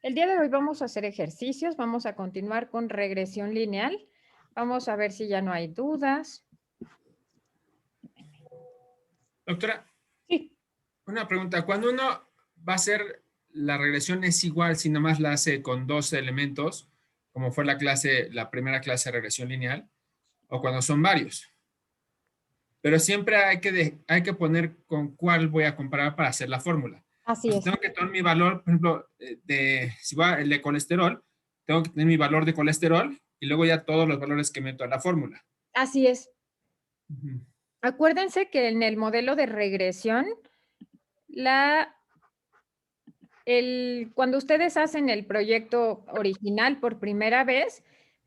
El día de hoy vamos a hacer ejercicios, vamos a continuar con regresión lineal. Vamos a ver si ya no hay dudas. Doctora, Sí. una pregunta. Cuando uno va a hacer la regresión es igual si nomás la hace con dos elementos, como fue la primera clase de regresión lineal, o cuando son varios. Pero siempre hay que poner con cuál voy a comparar para hacer la fórmula. Así O sea, es. tengo que tener mi valor, por ejemplo, si va el de colesterol, tengo que tener mi valor de colesterol y luego ya todos los valores que meto a la fórmula. Así es. Ujú. Acuérdense que en el modelo de regresión, cuando ustedes hacen el proyecto original por primera vez,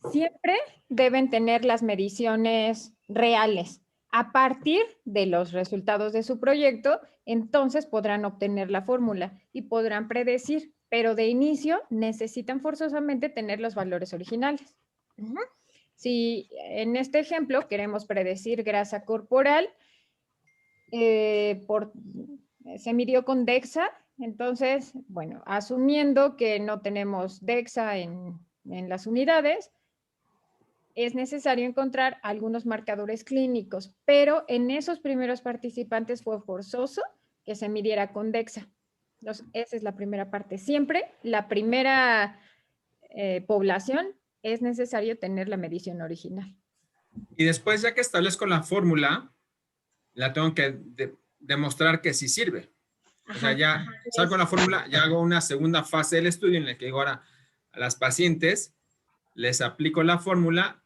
siempre deben tener las mediciones reales. A partir de los resultados de su proyecto, entonces podrán obtener la fórmula y podrán predecir, pero de inicio necesitan forzosamente tener los valores originales. Si en este ejemplo queremos predecir grasa corporal, se midió con DEXA, entonces, bueno, asumiendo que no tenemos DEXA en las unidades, es necesario encontrar algunos marcadores clínicos, pero en esos primeros participantes fue forzoso que se midiera con DEXA. Entonces, esa es la primera parte. Siempre la primera población es necesario tener la medición original. Y después, ya que establezco la fórmula, la tengo que demostrar que sí sirve. O sea, Ajá, ya salgo la fórmula, ya hago una segunda fase del estudio en la que digo ahora a las pacientes, les aplico la fórmula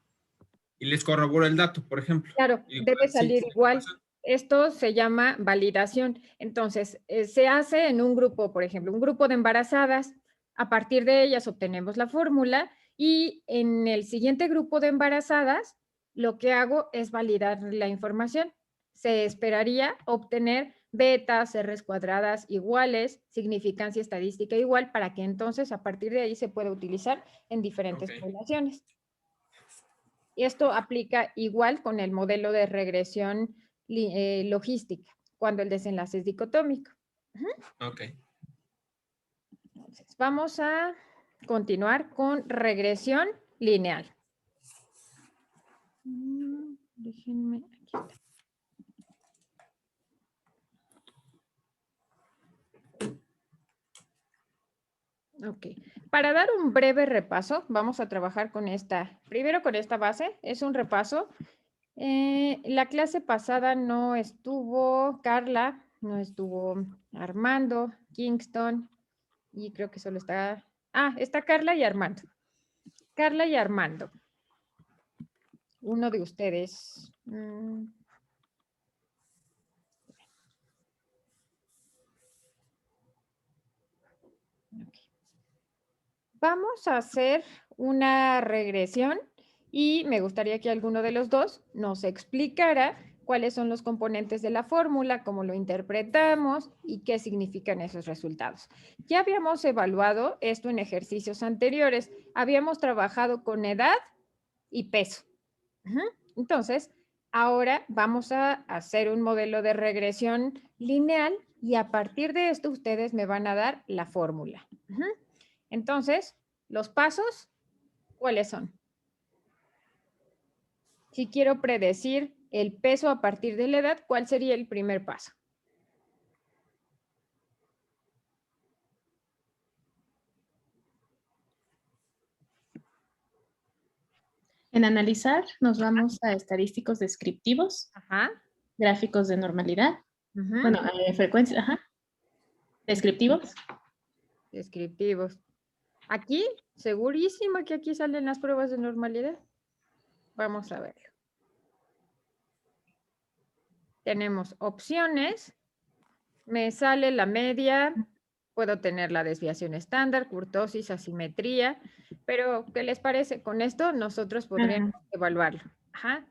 y les corroboro el dato, por ejemplo. claro, Igual, debe sí, salir igual. Esto se llama validación. Entonces, se hace en un grupo, por ejemplo, un grupo de embarazadas. A partir de ellas obtenemos la fórmula y en el siguiente grupo de embarazadas, lo que hago es validar la información. Se esperaría obtener betas, R's cuadradas iguales, significancia estadística igual, para que entonces a partir de ahí se pueda utilizar en diferentes Ok. poblaciones. Y esto aplica igual con el modelo de regresión logística, cuando el desenlace es dicotómico. Ok. Entonces, vamos a continuar con regresión lineal. Déjenme, aquí está. Ok, para dar un breve repaso, vamos a trabajar con primero con esta base, es un repaso. La clase pasada no estuvo Carla, no estuvo Armando, Kingston, y creo que solo está Carla y Armando. Carla y Armando. Uno de ustedes. Okay. Vamos a hacer una regresión y me gustaría que alguno de los dos nos explicara cuáles son los componentes de la fórmula, cómo lo interpretamos y qué significan esos resultados. Ya habíamos evaluado esto en ejercicios anteriores. Habíamos trabajado con edad y peso. Entonces, ahora vamos a hacer un modelo de regresión lineal y a partir de esto ustedes me van a dar la fórmula. Entonces, los pasos, ¿cuáles son? Si quiero predecir el peso a partir de la edad, ¿cuál sería el primer paso? En analizar, nos vamos a estadísticos descriptivos, Ajá. gráficos de normalidad, Ujú. bueno, frecuencia, descriptivos. Descriptivos. Aquí, segurísimo que aquí salen las pruebas de normalidad. Vamos a verlo. Tenemos opciones. Me sale la media, puedo tener la desviación estándar, kurtosis, asimetría, pero ¿qué les parece? Con esto nosotros podríamos evaluarlo. Ajá.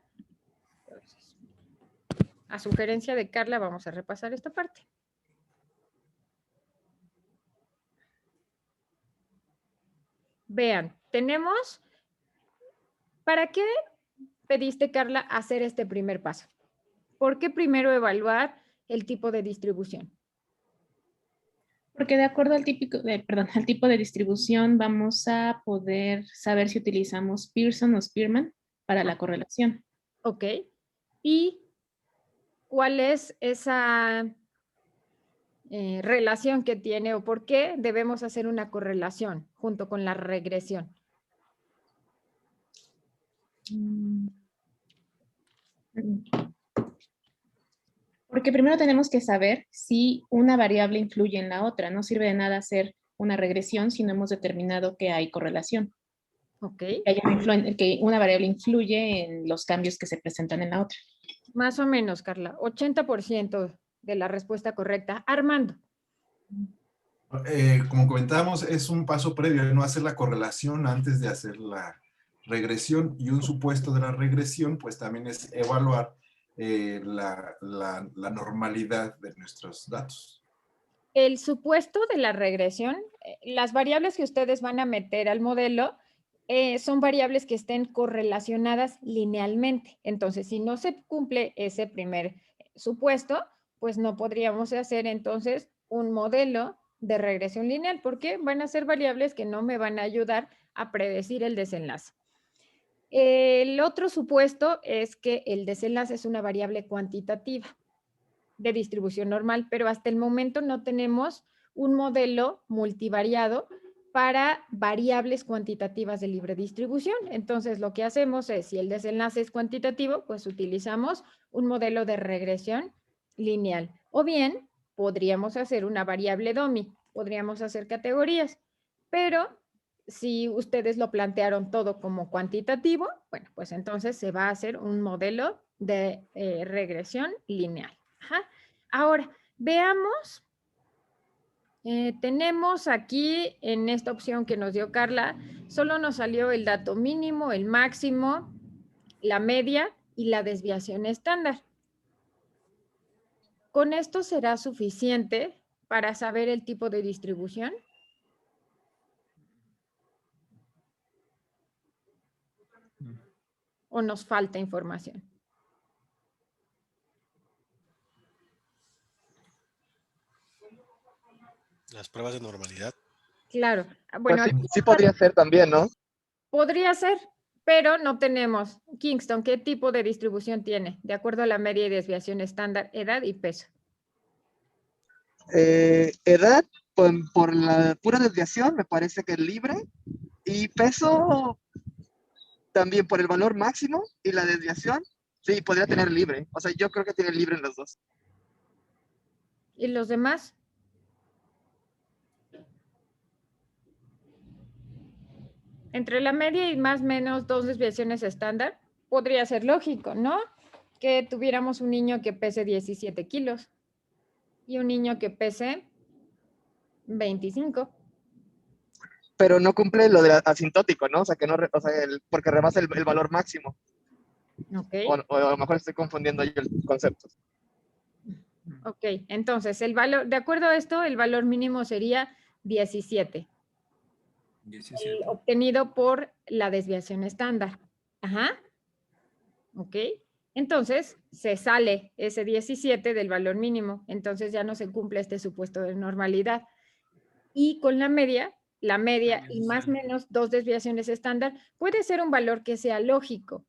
Entonces, a sugerencia de Carla vamos a repasar esta parte. Vean, tenemos, ¿para qué pediste, Carla, hacer este primer paso? ¿Por qué primero evaluar el tipo de distribución? Porque de acuerdo al al tipo de distribución vamos a poder saber si utilizamos Pearson o Spearman para la correlación. Ok. ¿Y cuál es esa relación que tiene o por qué debemos hacer una correlación junto con la regresión? Porque primero tenemos que saber si una variable influye en la otra. No sirve de nada hacer una regresión si no hemos determinado que hay correlación. Ok. Que una variable influye en los cambios que se presentan en la otra. Más o menos, Carla. 80% de la respuesta correcta. Armando. Como comentábamos, es un paso previo, no hacer la correlación antes de hacer la regresión, y un supuesto de la regresión pues también es evaluar la normalidad de nuestros datos. El supuesto de la regresión, las variables que ustedes van a meter al modelo son variables que estén correlacionadas linealmente. Entonces, si no se cumple ese primer supuesto, pues no podríamos hacer entonces un modelo de regresión lineal, porque van a ser variables que no me van a ayudar a predecir el desenlace. El otro supuesto es que el desenlace es una variable cuantitativa de distribución normal, pero hasta el momento no tenemos un modelo multivariado para variables cuantitativas de libre distribución. Entonces, lo que hacemos es, si el desenlace es cuantitativo, pues utilizamos un modelo de regresión lineal. O bien, podríamos hacer una variable dummy, podríamos hacer categorías, pero si ustedes lo plantearon todo como cuantitativo, bueno, pues entonces se va a hacer un modelo de regresión lineal. Ajá. Ahora, veamos, tenemos aquí en esta opción que nos dio Carla, solo nos salió el dato mínimo, el máximo, la media y la desviación estándar. ¿Con esto será suficiente para saber el tipo de distribución? ¿O nos falta información? Las pruebas de normalidad. Claro. Bueno, Pues sí podría ser también, ¿no? podría ser, pero no tenemos. Kingston, ¿qué tipo de distribución tiene? De acuerdo a la media y desviación estándar, edad y peso. Edad, por la pura desviación, me parece que es libre. Y peso, también por el valor máximo y la desviación, sí, podría tener libre. O sea, yo creo que tiene libre en los dos. ¿Y los demás? Entre la media y más o menos 2 desviaciones estándar, podría ser lógico, ¿no? Que tuviéramos un niño que pese 17 kilos y un niño que pese 25. Pero no cumple lo del asintótico, ¿no? O sea, que no, porque rebasa el valor máximo. Ok. O a lo mejor estoy confundiendo yo el concepto. Ok, entonces el valor, de acuerdo a esto, el valor mínimo sería 17. 17. Obtenido por la desviación estándar. Ajá. Ok. Entonces, se sale ese 17 del valor mínimo. Entonces ya no se cumple este supuesto de normalidad. Y con la media y más o menos 2 desviaciones estándar, puede ser un valor que sea lógico.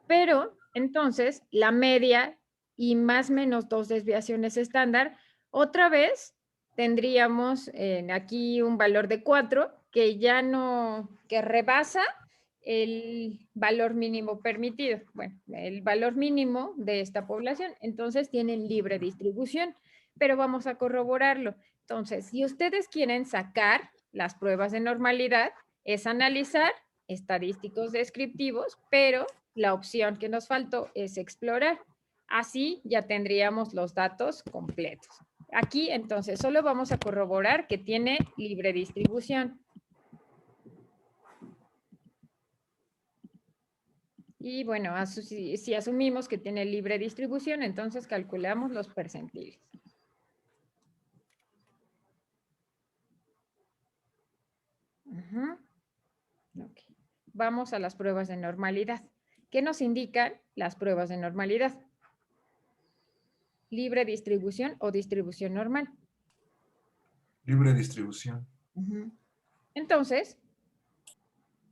Pero entonces la media y más o menos 2 desviaciones estándar, otra vez tendríamos aquí un valor de 4 que ya no, que rebasa el valor mínimo permitido. Bueno, el valor mínimo de esta población. Entonces tienen libre distribución, pero vamos a corroborarlo. Entonces, si ustedes quieren sacar las pruebas de normalidad, es analizar estadísticos descriptivos, pero la opción que nos faltó es explorar. Así ya tendríamos los datos completos. Aquí, entonces, solo vamos a corroborar que tiene libre distribución. Y bueno, si asumimos que tiene libre distribución, entonces calculamos los percentiles. Okay. Vamos a las pruebas de normalidad. ¿Qué nos indican las pruebas de normalidad? Libre distribución o distribución normal. Libre distribución. Ujú. Entonces,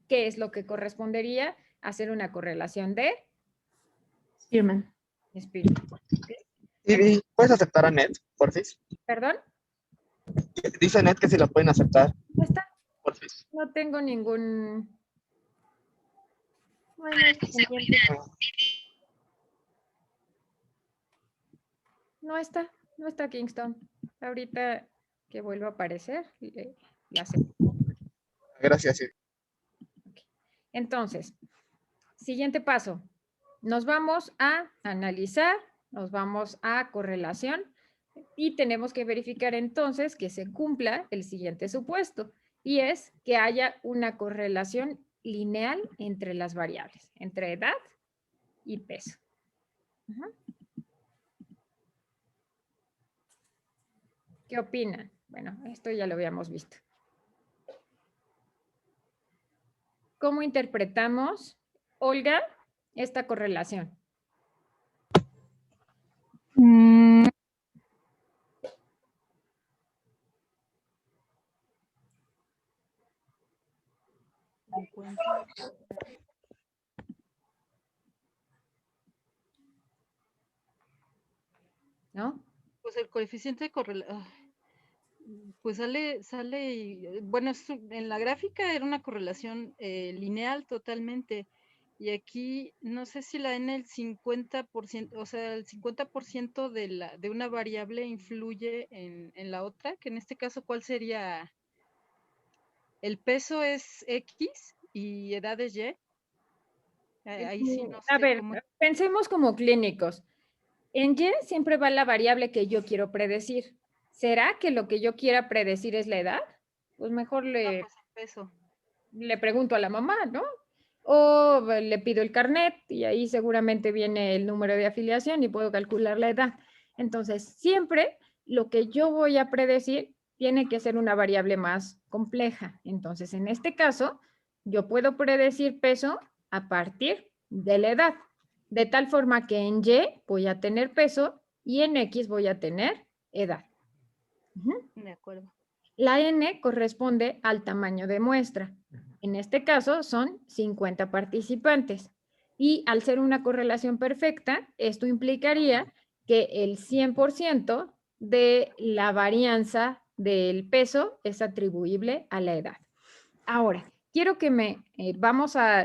¿qué es lo que correspondería hacer una correlación de Spearman. Spearman? Y puedes aceptar a Net, porfis. ¿Perdón? Dice Net que si la pueden aceptar, ¿No está? porfis. No tengo ningún... No hay nada pendiente. No está Kingston. Ahorita que vuelva a aparecer, la acepto. Gracias, sí. Entonces, siguiente paso. Nos vamos a analizar, nos vamos a correlación y tenemos que verificar entonces que se cumpla el siguiente supuesto y es que haya una correlación lineal entre las variables, entre edad y peso. Ujú. ¿Qué opinan? Bueno, esto ya lo habíamos visto. ¿Cómo interpretamos, Olga, esta correlación? ¿No? Pues el coeficiente de correlación, pues sale, bueno, en la gráfica era una correlación lineal totalmente. Y aquí, no sé si la N el 50%, o sea, el 50% de una variable influye en la otra, que en este caso, ¿cuál sería? El peso es X y edad es Y. Ahí sí no A sé ver, cómo. pensemos como clínicos. En Y siempre va la variable que yo quiero predecir. ¿Será que lo que yo quiera predecir es la edad? Pues mejor No, pues el peso. le pregunto a la mamá, ¿no? O le pido el carnet y ahí seguramente viene el número de afiliación y puedo calcular la edad. Entonces, siempre lo que yo voy a predecir tiene que ser una variable más compleja. Entonces, en este caso, yo puedo predecir peso a partir de la edad, de tal forma que en Y voy a tener peso y en X voy a tener edad. Ujú. De acuerdo. La N corresponde al tamaño de muestra. En este caso son 50 participantes. Y al ser una correlación perfecta, esto implicaría que el 100% de la varianza del peso es atribuible a la edad. Ahora, quiero que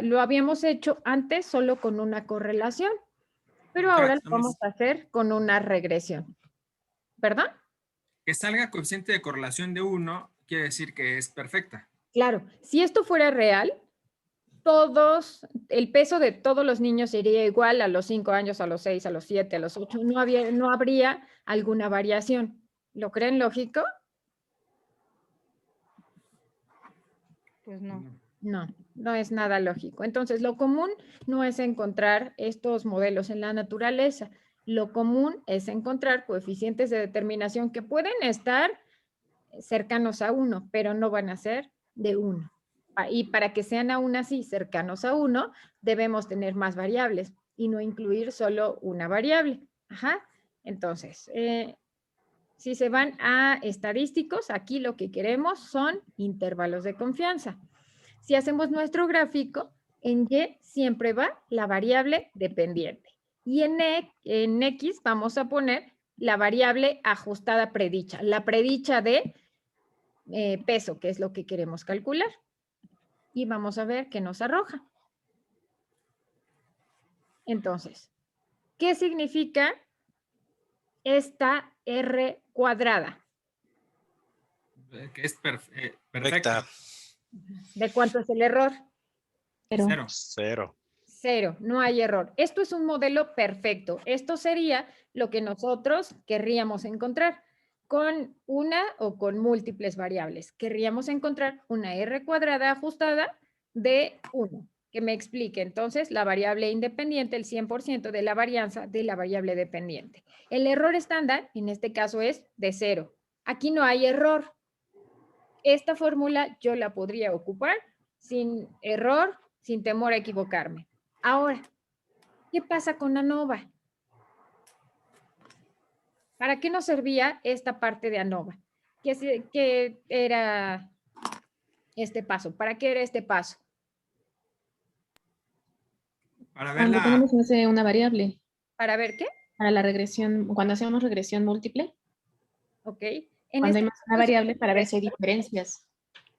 lo habíamos hecho antes solo con una correlación, pero ahora lo vamos a hacer con una regresión. ¿Perdón? Que salga coeficiente de correlación de 1 quiere decir que es perfecta. Claro, si esto fuera real, el peso de todos los niños sería igual a los 5 años, a los 6, a los 7, a los 8. No habría alguna variación. ¿Lo creen lógico? Pues no. No, no es nada lógico. Entonces, lo común no es encontrar estos modelos en la naturaleza. Lo común es encontrar coeficientes de determinación que pueden estar cercanos a 1, pero no van a ser de 1. Y para que sean aún así cercanos a 1, debemos tener más variables y no incluir solo una variable. Ajá. Entonces, si se van a estadísticos, aquí lo que queremos son intervalos de confianza. Si hacemos nuestro gráfico, en Y siempre va la variable dependiente. Y en X vamos a poner la variable ajustada predicha, la predicha de peso, que es lo que queremos calcular. Y vamos a ver qué nos arroja. Entonces, ¿qué significa esta R cuadrada? Que es perfecta. Perfecta. ¿De cuánto es el error? Cero. Cero. 0, no hay error. Esto es un modelo perfecto. Esto sería lo que nosotros querríamos encontrar con una o con múltiples variables. Querríamos encontrar una R cuadrada ajustada de 1. Que me explique entonces la variable independiente, el 100% de la varianza de la variable dependiente. El error estándar, en este caso, es de 0. Aquí no hay error. Esta fórmula yo la podría ocupar sin error, sin temor a equivocarme. Ahora, ¿qué pasa con ANOVA? ¿Para qué nos servía esta parte de ANOVA? ¿Qué era este paso? ¿Para qué era este paso? Para ver Cuando la... tenemos una variable, ¿Para ver qué? para la regresión, cuando hacemos regresión múltiple, ¿Ok? En cuando este hay más una caso es variable para ver si hay diferencias.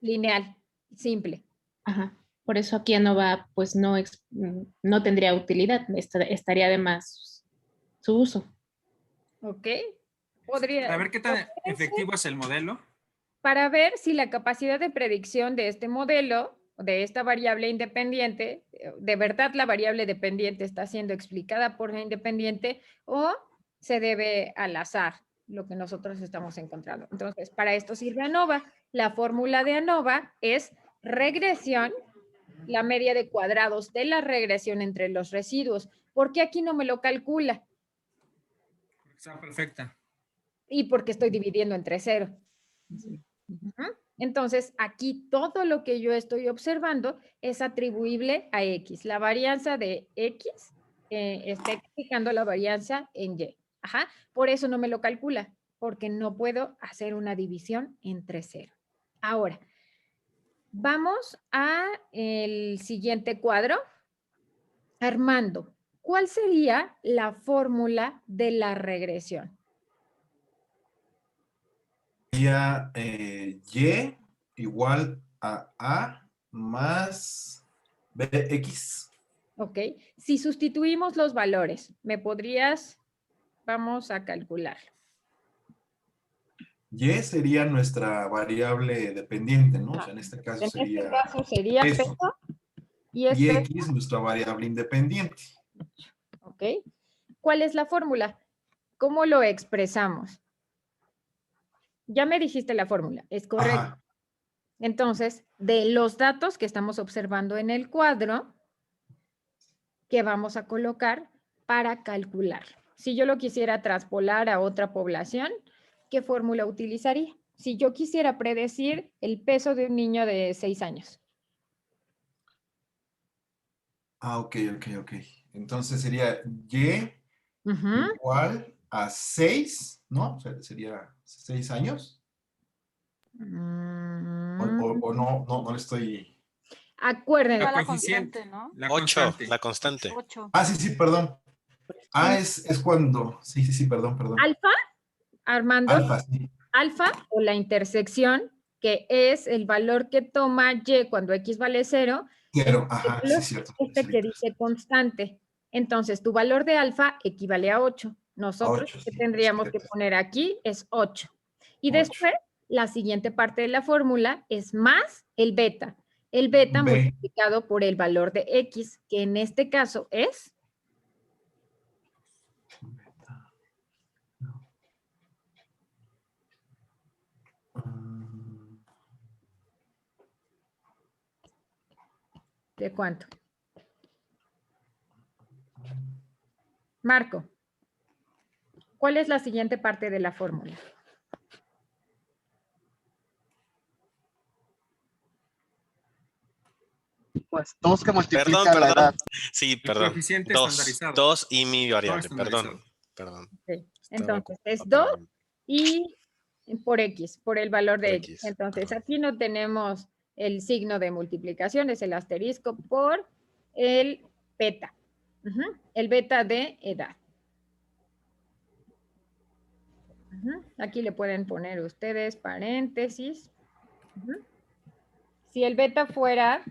lineal, simple. Ajá. Por eso aquí ANOVA pues no tendría utilidad, estaría de más su uso. ¿Ok? Para ver qué tan podría ser efectivo es el modelo. para ver si la capacidad de predicción de este modelo, de esta variable independiente, de verdad la variable dependiente está siendo explicada por la independiente o se debe al azar, lo que nosotros estamos encontrando. Entonces, para esto sirve ANOVA. La fórmula de ANOVA es regresión, la media de cuadrados de la regresión entre los residuos. ¿Por qué aquí no me lo calcula? Está perfecta. Y porque estoy dividiendo entre 0. Entonces, aquí todo lo que yo estoy observando es atribuible a X. La varianza de X está explicando la varianza en Y. Ajá. Por eso no me lo calcula, porque no puedo hacer una división entre 0. Ahora, vamos a el siguiente cuadro. Armando, ¿cuál sería la fórmula de la regresión? Sería Y igual a A más BX. ¿Ok? Si sustituimos los valores, ¿me podrías? Vamos a calcularlo. Y sería nuestra variable dependiente, ¿no? O sea, en este caso En este sería caso sería peso. peso y Y este, X nuestra variable independiente. ¿ok? ¿Cuál es la fórmula? ¿Cómo lo expresamos? Ya me dijiste la fórmula, es correcto. Ajá. Entonces, de los datos que estamos observando en el cuadro, que vamos a colocar para calcular. Si yo lo quisiera traspolar a otra población, ¿qué fórmula utilizaría? Si yo quisiera predecir el peso de un niño de 6 años. Ah, ok. Entonces sería Y Ujú. igual a 6, ¿no? O sea, sería 6 años. O no le estoy... Acuérdense, La Va la coeficiente, constante, ¿no? la 8, constante. la constante. 8. Ah, sí, perdón. Ah, es cuando... Sí, perdón. alfa, Armando, Alfa, sí. alfa o la intersección, que es el valor que toma Y cuando X vale 0, Quiero, ajá, sí, cierto. este que dice constante. Entonces, tu valor de alfa equivale a 8. A Nosotros 8, que sí, tendríamos que poner aquí es 8. Y 8. después, la siguiente parte de la fórmula es más el beta. El beta B. multiplicado por el valor de X, que en este caso es... ¿De cuánto? Marco, ¿cuál es la siguiente parte de la fórmula? Pues 2 que Perdón, multiplica la edad. perdón. Sí, El perdón. coeficiente 2. estandarizado. 2 y mi variable. No Perdón. estandarizado. Sí. Estaba Entonces, es ocupado 2 y por X, por el valor de por X. X, Entonces, perdón. aquí no tenemos el signo de multiplicación, es el asterisco por el beta. El beta de edad. Aquí le pueden poner ustedes paréntesis. Si el beta fuera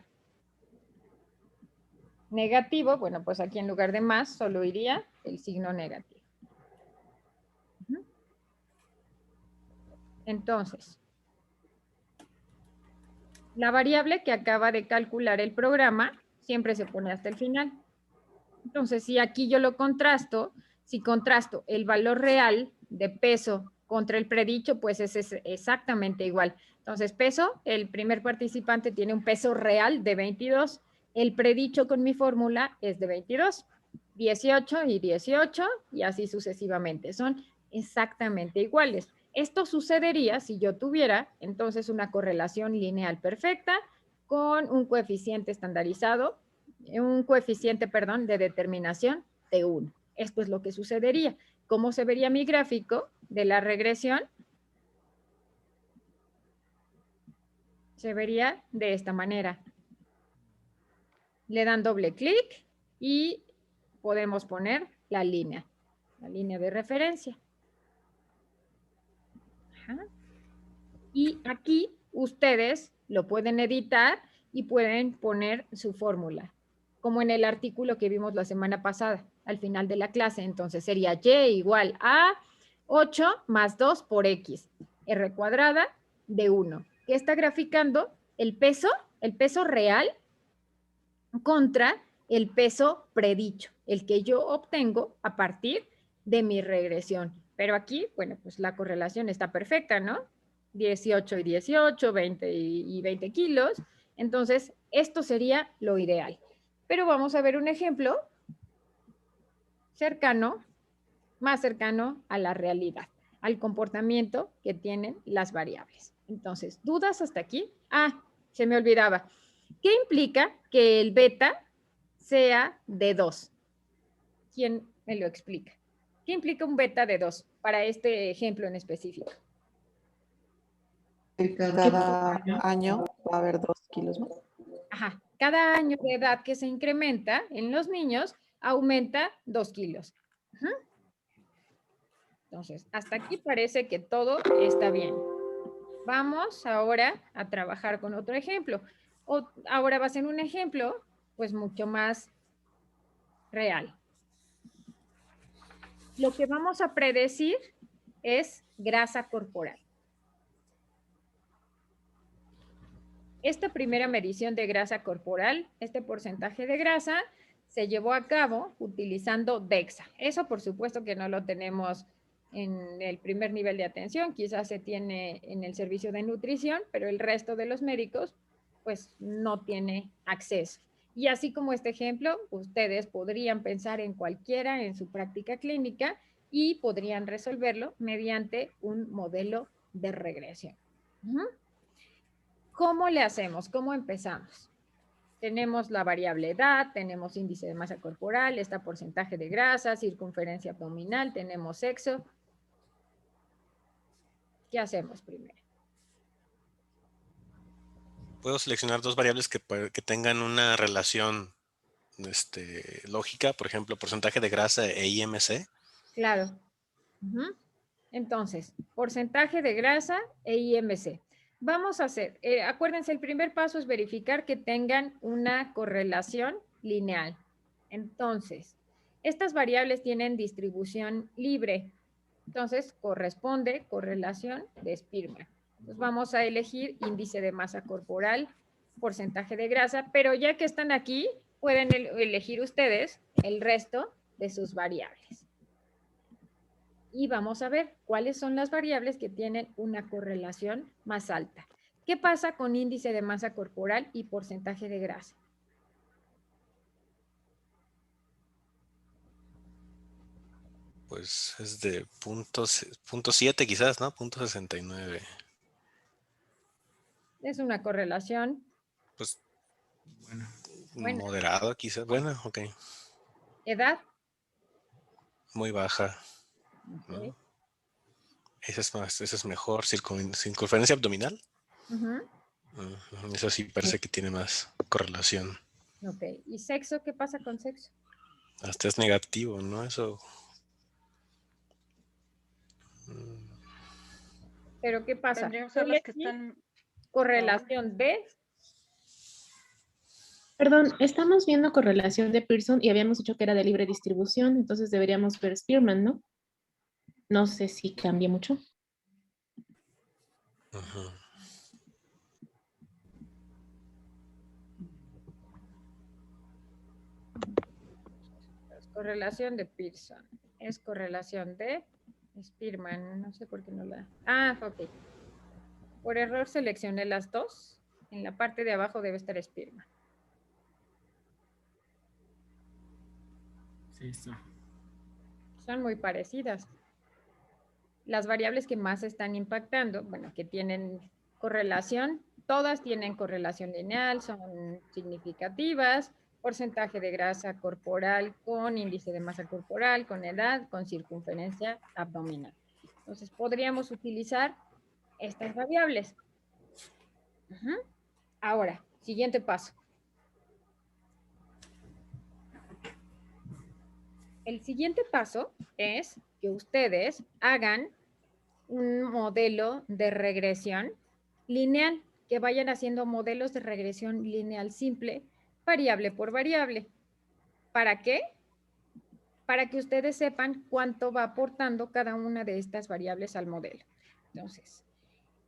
negativo, bueno, pues aquí en lugar de más solo iría el signo negativo. Entonces, la variable que acaba de calcular el programa siempre se pone hasta el final. Entonces, si aquí yo lo contrasto, si contrasto el valor real de peso contra el predicho, pues es exactamente igual. Entonces, peso, el primer participante tiene un peso real de 22. El predicho con mi fórmula es de 22. 18 y 18 y así sucesivamente. Son exactamente iguales. Esto sucedería si yo tuviera entonces una correlación lineal perfecta con un coeficiente estandarizado, un coeficiente, perdón, de determinación de 1. Esto es lo que sucedería. ¿Cómo se vería mi gráfico de la regresión? Se vería de esta manera. Le dan doble clic y podemos poner la línea de referencia. Ajá. Y aquí ustedes lo pueden editar y pueden poner su fórmula, como en el artículo que vimos la semana pasada, al final de la clase. Entonces sería y igual a 8 más 2 por x, r cuadrada de 1, que está graficando el peso real contra el peso predicho, el que yo obtengo a partir de mi regresión. Pero aquí, bueno, pues la correlación está perfecta, ¿no? 18 y 18, 20 y 20 kilos. Entonces, esto sería lo ideal. Pero vamos a ver un ejemplo cercano, más cercano a la realidad, al comportamiento que tienen las variables. Entonces, ¿dudas hasta aquí? Ah, se me olvidaba. ¿Qué implica que el beta sea de 2? ¿Quién me lo explica? ¿Qué implica un beta de 2 para este ejemplo en específico? Cada año va a haber 2 kilos más. Ajá, cada año de edad que se incrementa en los niños aumenta 2 kilos. Ajá. Entonces, hasta aquí parece que todo está bien. Vamos ahora a trabajar con otro ejemplo. Ahora va a ser un ejemplo, pues mucho más real. Lo que vamos a predecir es grasa corporal. Esta primera medición de grasa corporal, este porcentaje de grasa, se llevó a cabo utilizando DEXA. Eso por supuesto que no lo tenemos en el primer nivel de atención, quizás se tiene en el servicio de nutrición, pero el resto de los médicos pues no tiene acceso. Y así como este ejemplo, ustedes podrían pensar en cualquiera en su práctica clínica y podrían resolverlo mediante un modelo de regresión. ¿Cómo le hacemos? ¿Cómo empezamos? Tenemos la variable edad, tenemos índice de masa corporal, está porcentaje de grasa, circunferencia abdominal, tenemos sexo. ¿Qué hacemos primero? Puedo seleccionar dos variables que tengan una relación lógica, por ejemplo, porcentaje de grasa e IMC. Claro. Entonces, porcentaje de grasa e IMC. Vamos a hacer, acuérdense, el primer paso es verificar que tengan una correlación lineal. Entonces, estas variables tienen distribución libre. Entonces, corresponde correlación de Spearman. Entonces, vamos a elegir índice de masa corporal, porcentaje de grasa, pero ya que están aquí, pueden elegir ustedes el resto de sus variables. Y vamos a ver cuáles son las variables que tienen una correlación más alta. ¿Qué pasa con índice de masa corporal y porcentaje de grasa? Pues es de punto 7 quizás, ¿no? 0.69. Es una correlación. Pues bueno. Moderado quizás. Bueno, ok. ¿Edad? Muy baja. Okay. ¿No? Esa es mejor. Circunferencia abdominal. Eso sí parece que tiene más correlación. Ok. ¿Y sexo? ¿Qué pasa con sexo? Hasta es negativo, ¿no? Eso. ¿Pero qué pasa? Tendríamos a las que están... Correlación de... Perdón, estamos viendo correlación de Pearson y habíamos dicho que era de libre distribución, entonces deberíamos ver Spearman, ¿no? No sé si cambia mucho. Correlación de Pearson. Es correlación de Spearman. No sé por qué no la... Ah, ok. Por error seleccioné las dos. En la parte de abajo debe estar Spearman. Sí, está. Son muy parecidas. Las variables que más están impactando, bueno, que tienen correlación, todas tienen correlación lineal, son significativas, porcentaje de grasa corporal con índice de masa corporal, con edad, con circunferencia abdominal. Entonces, podríamos utilizar estas variables. Ujú. Ahora, siguiente paso. El siguiente paso es que ustedes hagan un modelo de regresión lineal, que vayan haciendo modelos de regresión lineal simple, variable por variable. ¿Para qué? Para que ustedes sepan cuánto va aportando cada una de estas variables al modelo. Entonces,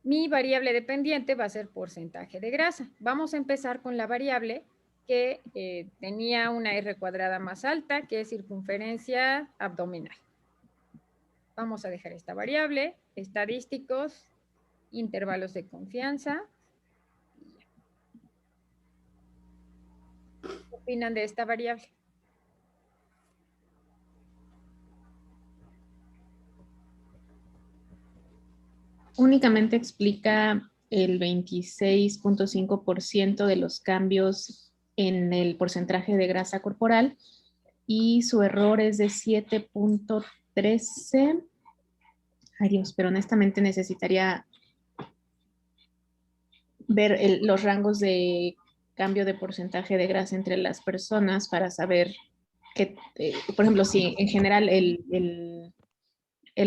mi variable dependiente va a ser porcentaje de grasa. Vamos a empezar con la variable que tenía una R cuadrada más alta, que es circunferencia abdominal. Vamos a dejar esta variable, estadísticos, intervalos de confianza. ¿Qué opinan de esta variable? Únicamente explica el 26.5% de los cambios en el porcentaje de grasa corporal y su error es de 7.13. Ay Dios, pero honestamente necesitaría ver los rangos de cambio de porcentaje de grasa entre las personas para saber que, por ejemplo, si en general el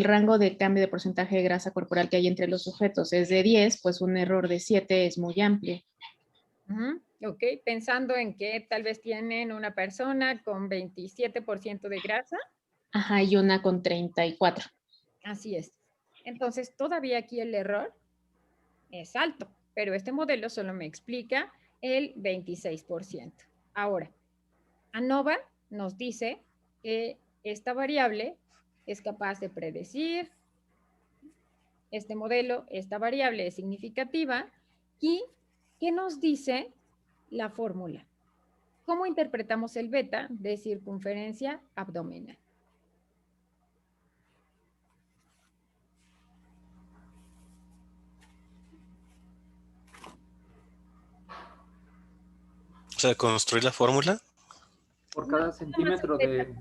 rango de cambio de porcentaje de grasa corporal que hay entre los sujetos es de 10, pues un error de 7 es muy amplio. Ok, pensando en que tal vez tienen una persona con 27% de grasa. Ajá, y una con 34. Así es. Entonces, todavía aquí el error es alto, pero este modelo solo me explica el 26%. Ahora, ANOVA nos dice que esta variable es capaz de predecir, este modelo, esta variable es significativa. ¿Y qué nos dice la fórmula? ¿Cómo interpretamos el beta de circunferencia abdominal? O sea, construir la fórmula. Por cada centímetro de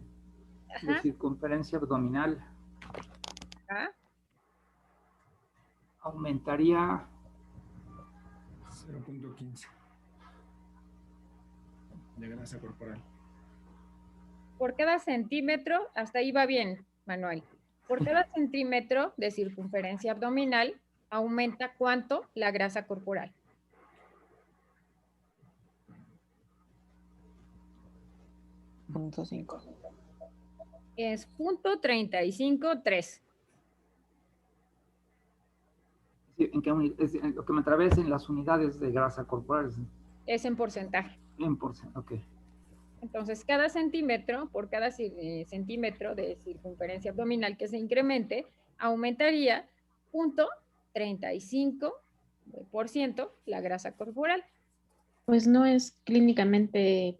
circunferencia abdominal. Ajá. Aumentaría 0.15 de grasa corporal. Por cada centímetro, hasta ahí va bien, Manuel. Por cada centímetro de circunferencia abdominal, aumenta ¿cuánto? La grasa corporal. .5. Es 0.353. ¿En qué lo que me atravesa en las unidades de grasa corporal? Es en porcentaje. En porcentaje, ok. Entonces, cada centímetro, por cada centímetro de circunferencia abdominal que se incremente, aumentaría 0.35% la grasa corporal. Pues no es clínicamente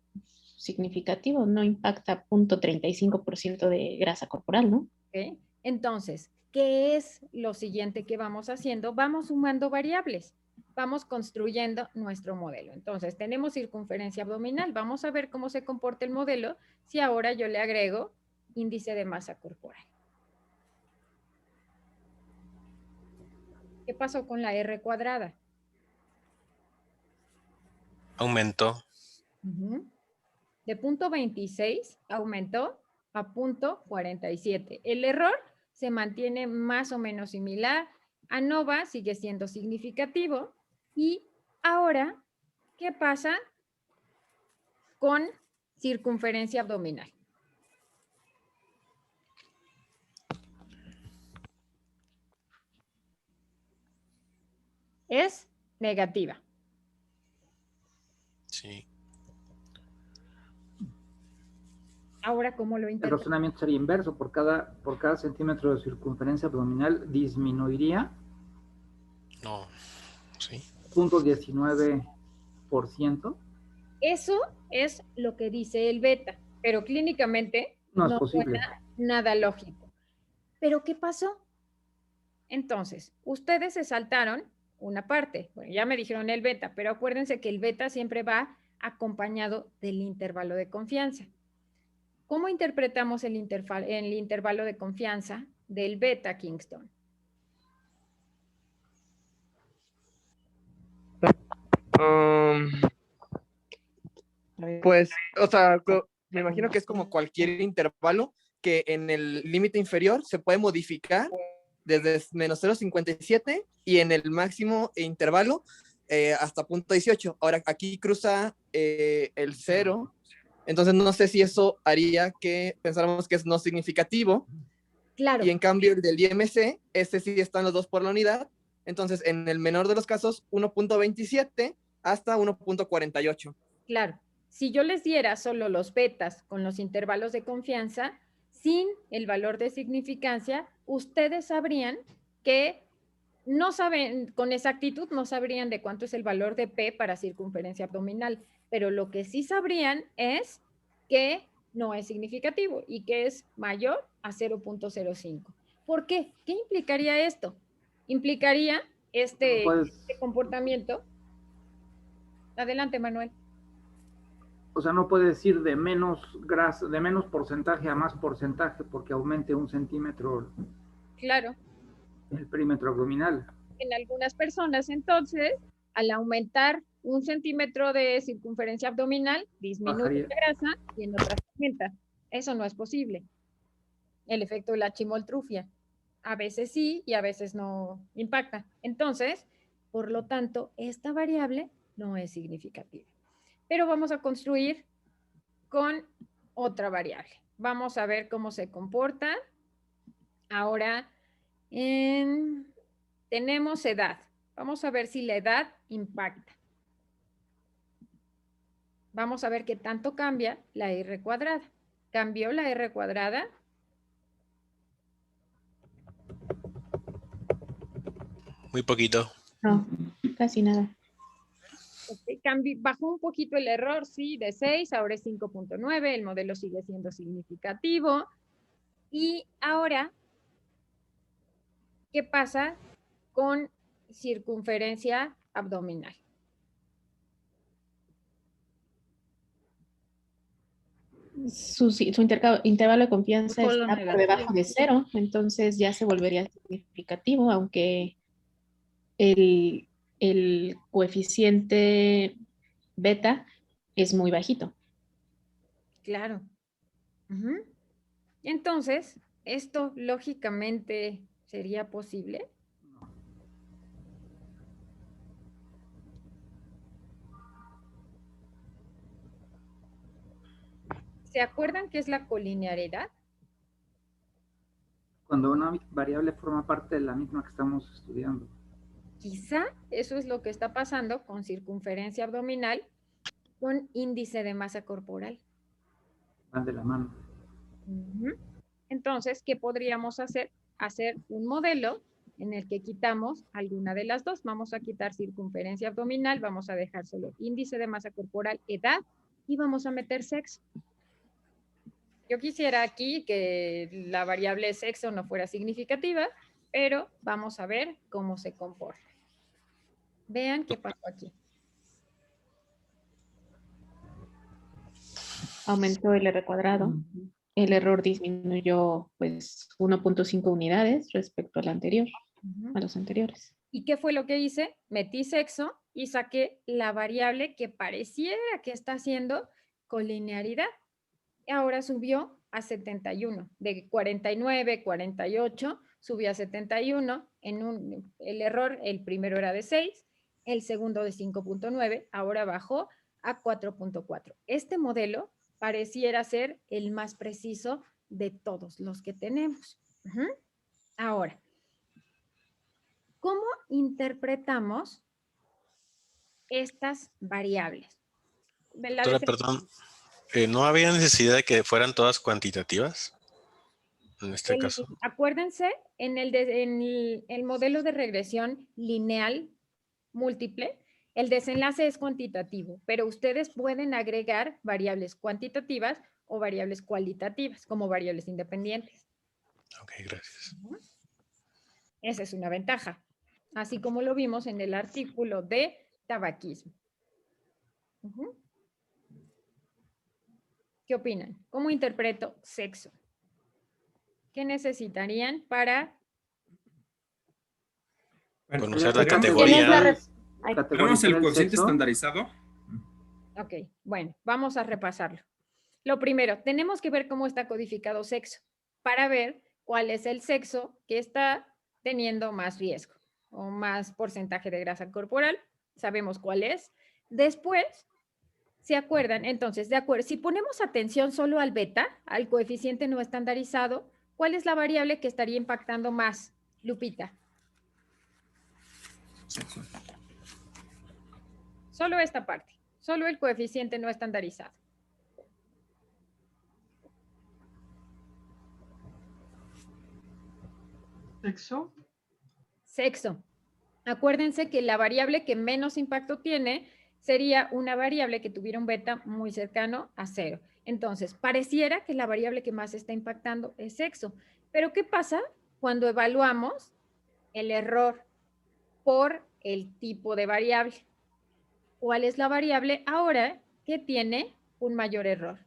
significativo, no impacta 0.35% de grasa corporal, ¿no? ¿Okay? Entonces, ¿qué es lo siguiente que vamos haciendo? Vamos sumando variables, vamos construyendo nuestro modelo. Entonces, tenemos circunferencia abdominal, vamos a ver cómo se comporta el modelo si ahora yo le agrego índice de masa corporal. ¿Qué pasó con la R cuadrada? Aumentó. De 0.26 aumentó a 0.47. El error se mantiene más o menos similar. ANOVA sigue siendo significativo. Y ahora, ¿qué pasa con circunferencia abdominal? Es negativa. Sí. Ahora, ¿cómo lo El interpreto? razonamiento sería inverso. Por cada centímetro de circunferencia abdominal disminuiría. No, sí. 0.19%. Eso es lo que dice el beta, pero clínicamente no es posible. Suena nada lógico. ¿Pero qué pasó? Entonces, ustedes se saltaron una parte. Bueno, ya me dijeron el beta, pero acuérdense que el beta siempre va acompañado del intervalo de confianza. ¿Cómo interpretamos el intervalo de confianza del beta Kingston? Pues, o sea, me imagino que es como cualquier intervalo que en el límite inferior se puede modificar desde menos 0,57 y en el máximo intervalo hasta 0,18. Ahora, aquí cruza el 0, entonces no sé si eso haría que pensáramos que es no significativo. Claro. Y en cambio, el del IMC, ese sí están los dos por la unidad. Entonces, en el menor de los casos, 1,27 hasta 1,48. Claro. Si yo les diera solo los betas con los intervalos de confianza, sin el valor de significancia, ustedes sabrían que no saben, con exactitud no sabrían de cuánto es el valor de P para circunferencia abdominal, pero lo que sí sabrían es que no es significativo y que es mayor a 0,05. ¿Por qué? ¿Qué implicaría esto? Implicaría este comportamiento. Adelante, Manuel. O sea, no puedes ir de menos grasa, de menos porcentaje a más porcentaje porque aumente 1 centímetro. Claro. El perímetro abdominal. En algunas personas, entonces, al aumentar 1 centímetro de circunferencia abdominal, disminuye la grasa y en otras aumenta. Eso no es posible. El efecto de la chimoltrufia. A veces sí y a veces no impacta. Entonces, por lo tanto, esta variable no es significativa. Pero vamos a construir con otra variable. Vamos a ver cómo se comporta. Ahora, tenemos edad. Vamos a ver si la edad impacta. Vamos a ver qué tanto cambia la R cuadrada. ¿Cambió la R cuadrada? Muy poquito. No, casi nada. Bajó un poquito el error, sí, de 6, ahora es 5,9, el modelo sigue siendo significativo. Y ahora, ¿qué pasa con circunferencia abdominal? Su intervalo de confianza está por debajo de 0, entonces ya se volvería significativo, aunque el coeficiente beta es muy bajito. Claro. Entonces, ¿esto lógicamente sería posible? ¿Se acuerdan qué es la colinearidad? Cuando una variable forma parte de la misma que estamos estudiando. Quizá eso es lo que está pasando con circunferencia abdominal con índice de masa corporal. Van de la mano. Entonces, ¿qué podríamos hacer? Hacer un modelo en el que quitamos alguna de las dos. Vamos a quitar circunferencia abdominal, vamos a dejar solo índice de masa corporal, edad, y vamos a meter sexo. Yo quisiera aquí que la variable sexo no fuera significativa, pero vamos a ver cómo se comporta. Vean qué pasó aquí. Aumentó el R cuadrado. El error disminuyó pues 1,5 unidades respecto al anterior, a los anteriores. ¿Y qué fue lo que hice? Metí sexo y saqué la variable que pareciera que está haciendo colinearidad. Ahora subió a 71, de 49, 48, subió a 71, el error, el primero era de 6, el segundo de 5,9, ahora bajó a 4,4. Este modelo pareciera ser el más preciso de todos los que tenemos. Ahora, ¿cómo interpretamos estas variables? Perdón, ¿no había necesidad de que fueran todas cuantitativas? En este caso. Acuérdense, en el modelo de regresión lineal múltiple, el desenlace es cuantitativo, pero ustedes pueden agregar variables cuantitativas o variables cualitativas como variables independientes. Ok, gracias. Esa es una ventaja, así como lo vimos en el artículo de tabaquismo. ¿Qué opinan? ¿Cómo interpreto sexo? ¿Qué necesitarían para conocer la categoría? ¿Tenemos el coeficiente estandarizado? Ok, bueno, vamos a repasarlo. Lo primero, tenemos que ver cómo está codificado sexo para ver cuál es el sexo que está teniendo más riesgo o más porcentaje de grasa corporal. Sabemos cuál es. Después, ¿se acuerdan? Entonces, de acuerdo, si ponemos atención solo al beta, al coeficiente no estandarizado, ¿cuál es la variable que estaría impactando más, Lupita? Sexo. Solo esta parte, solo el coeficiente no estandarizado. ¿Sexo? Sexo. Acuérdense que la variable que menos impacto tiene sería una variable que tuviera un beta muy cercano a 0. Entonces, pareciera que la variable que más está impactando es sexo. Pero, ¿qué pasa cuando evaluamos el error por el tipo de variable? ¿Cuál es la variable ahora que tiene un mayor error?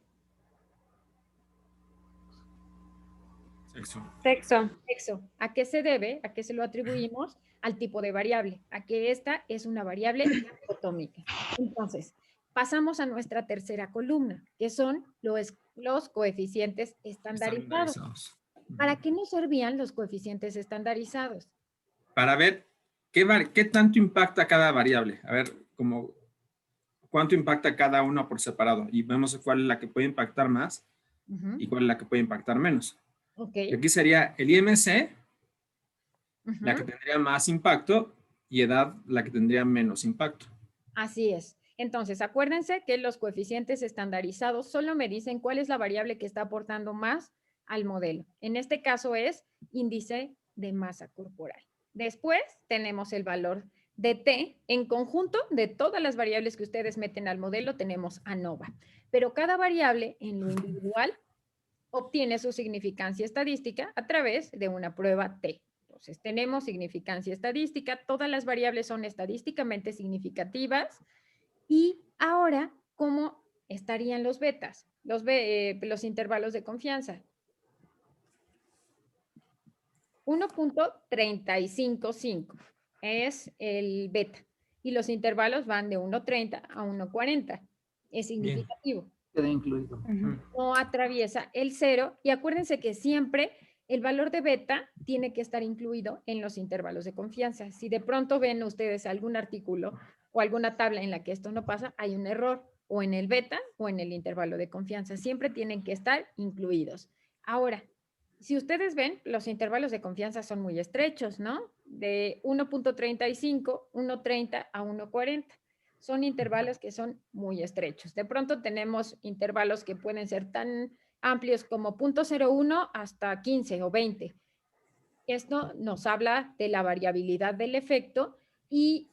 Sexo. Sexo. Sexo. ¿A qué se debe? ¿A qué se lo atribuimos? Al tipo de variable, a que esta es una variable dicotómica. Entonces, pasamos a nuestra tercera columna, que son los coeficientes estandarizados. ¿Para qué nos servían los coeficientes estandarizados? Para ver qué tanto impacta cada variable. A ver, como cuánto impacta cada una por separado. Y vemos cuál es la que puede impactar más y cuál es la que puede impactar menos. Okay. Y aquí sería el IMC, la que tendría más impacto, y edad, la que tendría menos impacto. Así es. Entonces, acuérdense que los coeficientes estandarizados solo me dicen cuál es la variable que está aportando más al modelo. En este caso es índice de masa corporal. Después tenemos el valor de T. En conjunto de todas las variables que ustedes meten al modelo tenemos ANOVA. Pero cada variable en lo individual obtiene su significancia estadística a través de una prueba T. Entonces, tenemos significancia estadística, todas las variables son estadísticamente significativas. Y ahora, ¿cómo estarían los betas? Los intervalos de confianza. 1.355 es el beta. Y los intervalos van de 1.30 a 1.40. Es significativo. Bien. Queda incluido. No atraviesa el 0. Y acuérdense que siempre el valor de beta tiene que estar incluido en los intervalos de confianza. Si de pronto ven ustedes algún artículo o alguna tabla en la que esto no pasa, hay un error o en el beta o en el intervalo de confianza. Siempre tienen que estar incluidos. Ahora, si ustedes ven, los intervalos de confianza son muy estrechos, ¿no? De 1.35, 1.30 a 1.40. Son intervalos que son muy estrechos. De pronto tenemos intervalos que pueden ser tan amplios como 0.01 hasta 15 o 20. Esto nos habla de la variabilidad del efecto y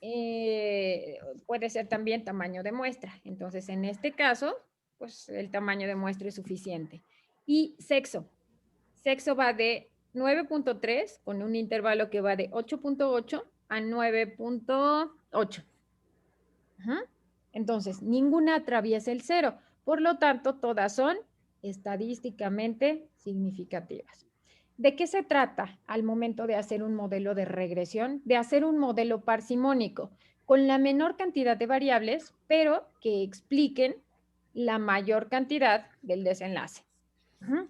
puede ser también tamaño de muestra. Entonces, en este caso, pues el tamaño de muestra es suficiente. Y sexo. Sexo va de 9.3 con un intervalo que va de 8.8 a 9.8. Entonces, ninguna atraviesa el 0. Por lo tanto, todas son estadísticamente significativas. ¿De qué se trata al momento de hacer un modelo de regresión? De hacer un modelo parsimónico con la menor cantidad de variables, pero que expliquen la mayor cantidad del desenlace.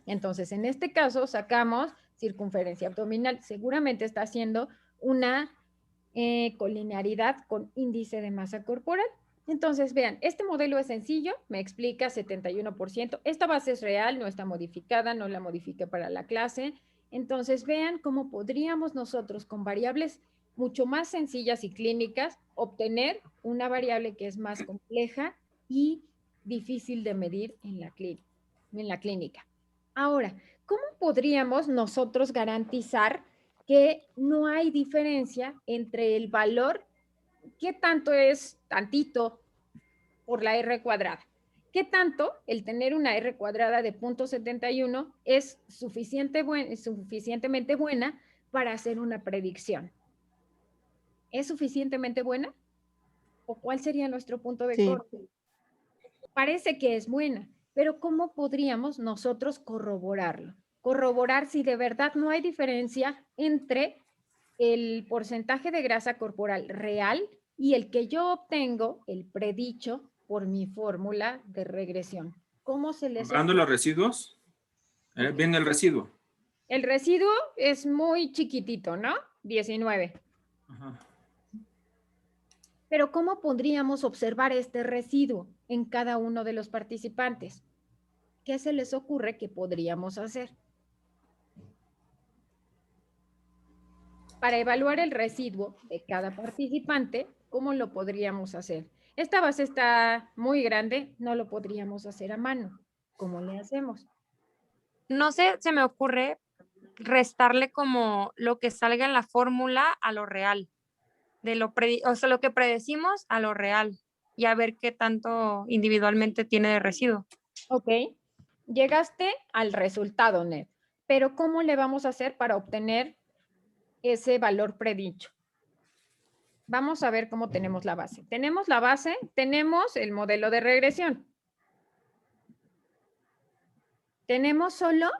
Entonces, en este caso, sacamos circunferencia abdominal. Seguramente está haciendo una colinearidad con índice de masa corporal. Entonces, vean, este modelo es sencillo, me explica 71%. Esta base es real, no está modificada, no la modifiqué para la clase. Entonces, vean cómo podríamos nosotros con variables mucho más sencillas y clínicas obtener una variable que es más compleja y difícil de medir en la clínica. Ahora, ¿cómo podríamos nosotros garantizar que no hay diferencia entre el valor, qué tanto es tantito por la R cuadrada? ¿Qué tanto el tener una R cuadrada de 0.71 es suficientemente buena para hacer una predicción? ¿Es suficientemente buena? ¿O cuál sería nuestro punto de corte? Parece que es buena, pero ¿cómo podríamos nosotros corroborarlo? Corroborar si de verdad no hay diferencia entre el porcentaje de grasa corporal real y el que yo obtengo, el predicho, por mi fórmula de regresión. ¿Cómo se les Comparando los residuos, viene el residuo. El residuo es muy chiquitito, ¿no? 19. Ajá. Pero ¿cómo podríamos observar este residuo en cada uno de los participantes? ¿Qué se les ocurre que podríamos hacer? Para evaluar el residuo de cada participante, ¿cómo lo podríamos hacer? Esta base está muy grande, no lo podríamos hacer a mano. ¿Cómo le hacemos? No sé, se me ocurre restarle como lo que salga en la fórmula a lo real, o sea, lo que predecimos a lo real y a ver qué tanto individualmente tiene de residuo. Ok, llegaste al resultado, Ned, pero ¿cómo le vamos a hacer para obtener ese valor predicho? Vamos a ver cómo tenemos la base. Tenemos la base, tenemos el modelo de regresión. Tenemos solo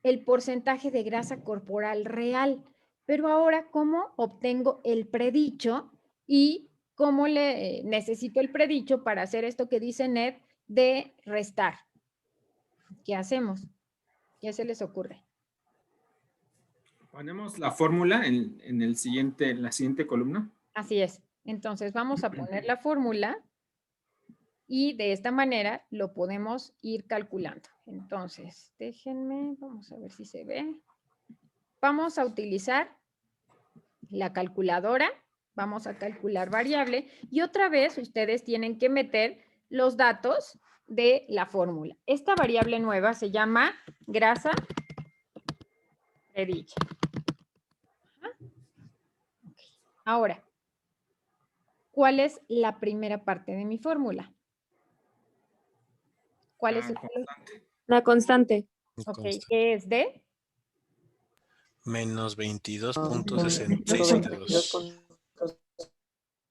el porcentaje de grasa corporal real, pero ahora, ¿cómo obtengo el predicho y cómo le necesito el predicho para hacer esto que dice Ned de restar? ¿Qué hacemos? ¿Qué se les ocurre? Ponemos la fórmula en la siguiente columna. Así es. Entonces vamos a poner la fórmula y de esta manera lo podemos ir calculando. Entonces, déjenme, vamos a ver si se ve. Vamos a utilizar la calculadora, vamos a calcular variable y otra vez ustedes tienen que meter los datos de la fórmula. Esta variable nueva se llama grasa predicha. Ahora, ¿cuál es la primera parte de mi fórmula? ¿Cuál es la constante? Ok, ¿qué es de? Menos 22.672.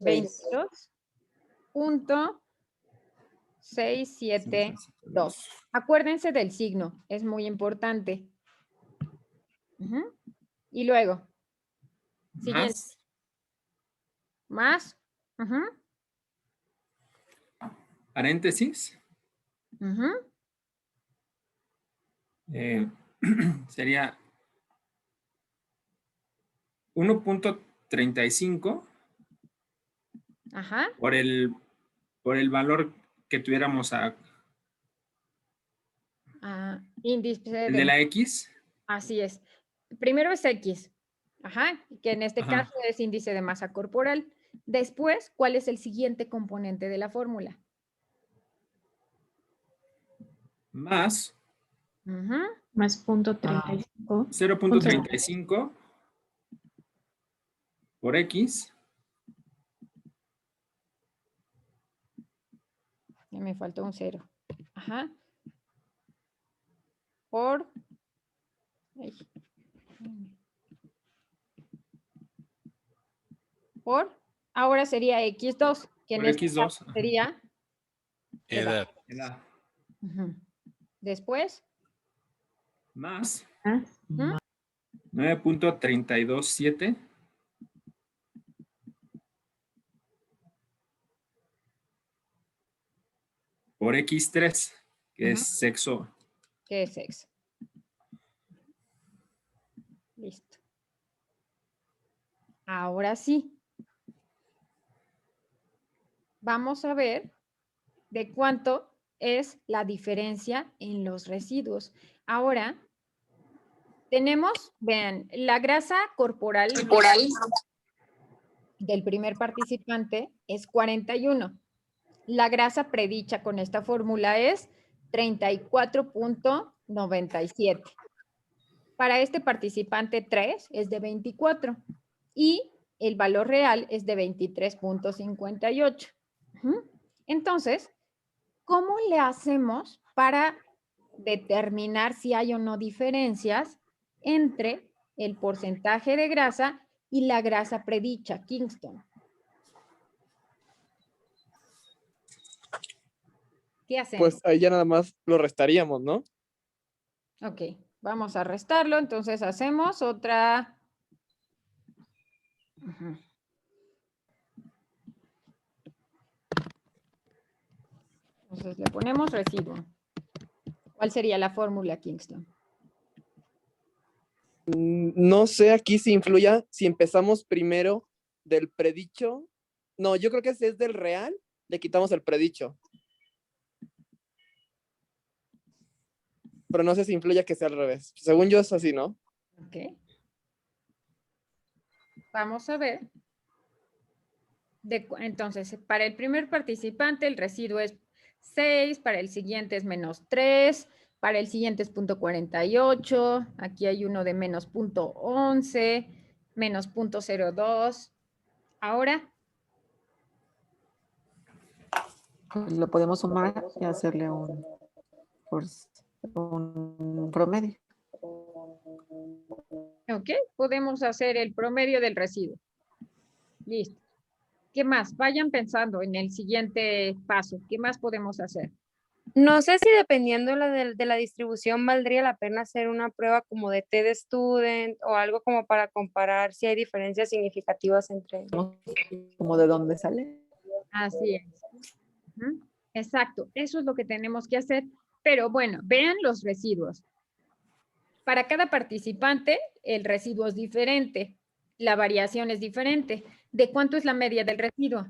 22.672. Acuérdense del signo, es muy importante. Y luego, siguiente. Más. Paréntesis. Sería 1.35 por el valor que tuviéramos índice el de la X. Así es. Primero es X, que en este caso es índice de masa corporal. Después, ¿cuál es el siguiente componente de la fórmula? Más. Más 0.35. 0.35 por X. Ya me faltó un 0. Por. Ahora sería X2, que en este caso sería edad. Después. Más 9.327 por X3, que es sexo. ¿Qué es sexo? Listo. Ahora sí. Vamos a ver de cuánto es la diferencia en los residuos. Ahora, tenemos, vean, la grasa corporal del primer participante es 41. La grasa predicha con esta fórmula es 34.97. Para este participante 3 es de 24 y el valor real es de 23.58. Entonces, ¿cómo le hacemos para determinar si hay o no diferencias entre el porcentaje de grasa y la grasa predicha, Kingston? ¿Qué hacemos? Pues ahí ya nada más lo restaríamos, ¿no? Ok, vamos a restarlo. Entonces hacemos otra. Entonces le ponemos residuo. ¿Cuál sería la fórmula, Kingston? No sé aquí si influya si empezamos primero del predicho. No, yo creo que si es del real, le quitamos el predicho. Pero no sé si influya que sea al revés. Según yo es así, ¿no? Ok. Vamos a ver. Entonces, para el primer participante el residuo es 6, para el siguiente es menos 3, para el siguiente es 0.48, aquí hay uno de menos 0.11, menos 0.02. Ahora, Pues lo podemos sumar y hacerle un promedio. ok, podemos hacer el promedio del residuo. Listo. ¿Qué más? Vayan pensando en el siguiente paso. ¿Qué más podemos hacer? No sé si dependiendo de la distribución valdría la pena hacer una prueba como de TED Student o algo como para comparar si hay diferencias significativas entre ellos. Como de dónde sale. Así es. Ujú. Exacto, eso es lo que tenemos que hacer. Pero bueno, vean los residuos. Para cada participante, el residuo es diferente. La variación es diferente. ¿De cuánto es la media del residuo?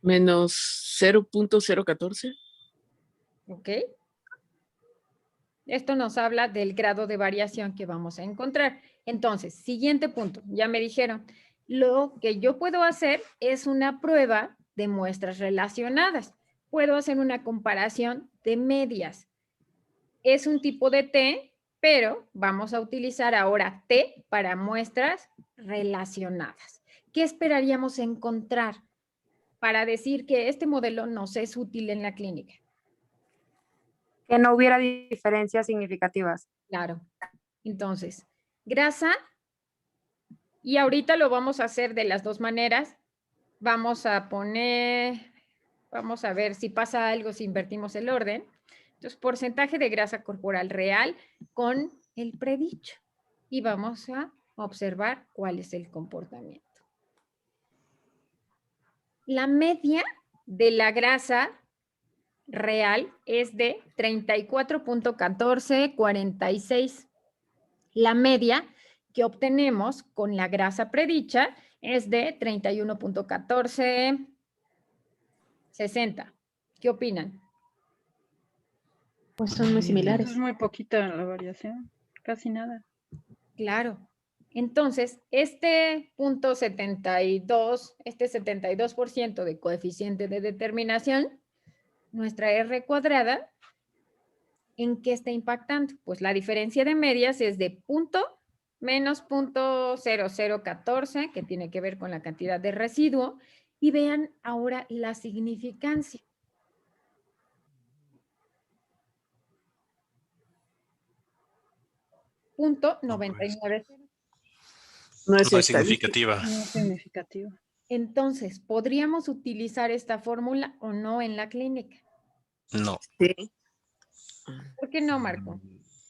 Menos 0.014. ¿Ok? Esto nos habla del grado de variación que vamos a encontrar. Entonces, siguiente punto, ya me dijeron, lo que yo puedo hacer es una prueba de muestras relacionadas. Puedo hacer una comparación de medias. Es un tipo de T, pero vamos a utilizar ahora T para muestras relacionadas. ¿Qué esperaríamos encontrar para decir que este modelo nos es útil en la clínica? Que no hubiera diferencias significativas. Claro. Entonces, grasa, y ahorita lo vamos a hacer de las dos maneras. Vamos a ver si pasa algo si invertimos el orden. Entonces, porcentaje de grasa corporal real con el predicho. Y vamos a observar cuál es el comportamiento. La media de la grasa real es de 34.1446. La media que obtenemos con la grasa predicha es de 31.1460. ¿Qué opinan? Pues son muy similares. Es muy poquita la variación, casi nada. Claro. Entonces, este punto 72, este 72% de coeficiente de determinación, nuestra R cuadrada, ¿en qué está impactando? Pues la diferencia de medias es de menos 0.0014, que tiene que ver con la cantidad de residuo, y vean ahora la significancia. Punto 99. No es No es significativa. No es significativa. Entonces, ¿podríamos utilizar esta fórmula o no en la clínica? No. Sí. ¿Por qué no, Marco?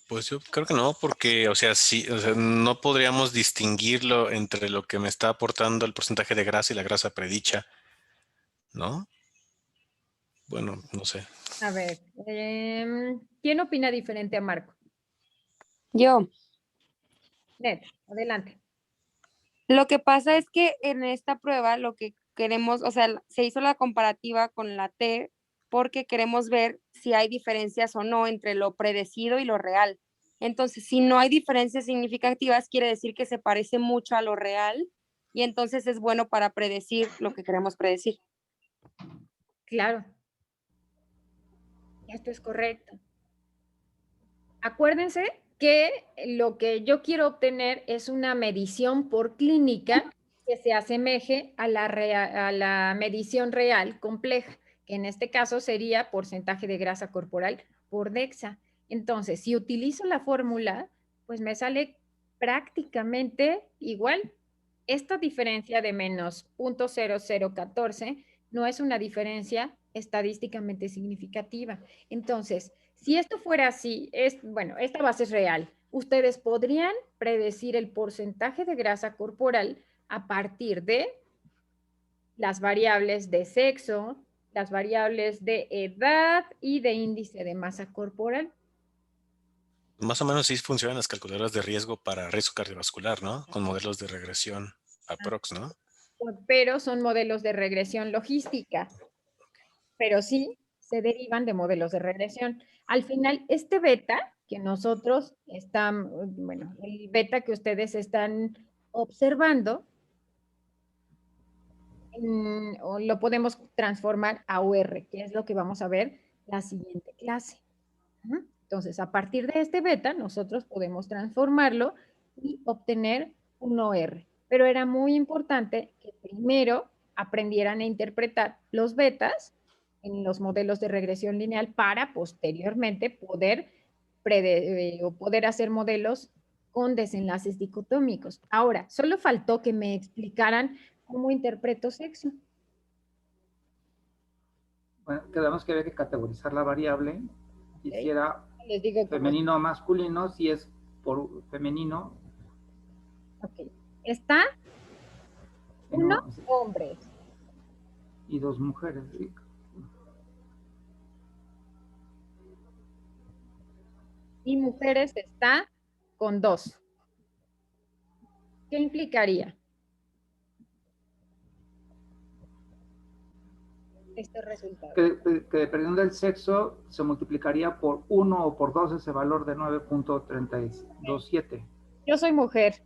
Pues yo creo que no, porque, o sea, sí, o sea, no podríamos distinguirlo entre lo que me está aportando el porcentaje de grasa y la grasa predicha, ¿no? Bueno, no sé. A ver, ¿quién opina diferente a Marco? Yo. Ned, adelante. Lo que pasa es que en esta prueba lo que queremos, o sea, se hizo la comparativa con la T porque queremos ver si hay diferencias o no entre lo predecido y lo real. Entonces, si no hay diferencias significativas, quiere decir que se parece mucho a lo real y entonces es bueno para predecir lo que queremos predecir. Claro. Esto es correcto. Acuérdense que lo que yo quiero obtener es una medición por clínica que se asemeje a la medición real compleja, que en este caso sería porcentaje de grasa corporal por DEXA. Entonces, si utilizo la fórmula, pues me sale prácticamente igual. Esta diferencia de menos 0.0014 no es una diferencia estadísticamente significativa. Entonces, si esto fuera así, bueno, esta base es real. Ustedes podrían predecir el porcentaje de grasa corporal a partir de las variables de sexo, las variables de edad y de índice de masa corporal. Más o menos sí funcionan las calculadoras de riesgo para riesgo cardiovascular, ¿no? Con modelos de regresión aprox, ¿no? Pero son modelos de regresión logística. Pero sí se derivan de modelos de regresión. Al final, este beta que nosotros están, bueno, el beta que ustedes están observando, lo podemos transformar a UR, que es lo que vamos a ver la siguiente clase. Entonces, a partir de este beta, nosotros podemos transformarlo y obtener un OR. Pero era muy importante que primero aprendieran a interpretar los betas en los modelos de regresión lineal para posteriormente poder hacer modelos con desenlaces dicotómicos. Ahora, solo faltó que me explicaran cómo interpreto sexo. Bueno, quedamos que había que categorizar la variable, y si era femenino o masculino, si es por femenino. Ok. Está uno hombres. Y 2 mujeres. ¿Sí? Y mujeres está con 2. ¿Qué implicaría este resultado? Que dependiendo del sexo se multiplicaría por 1 o por 2 ese valor de 9.327. Yo soy mujer.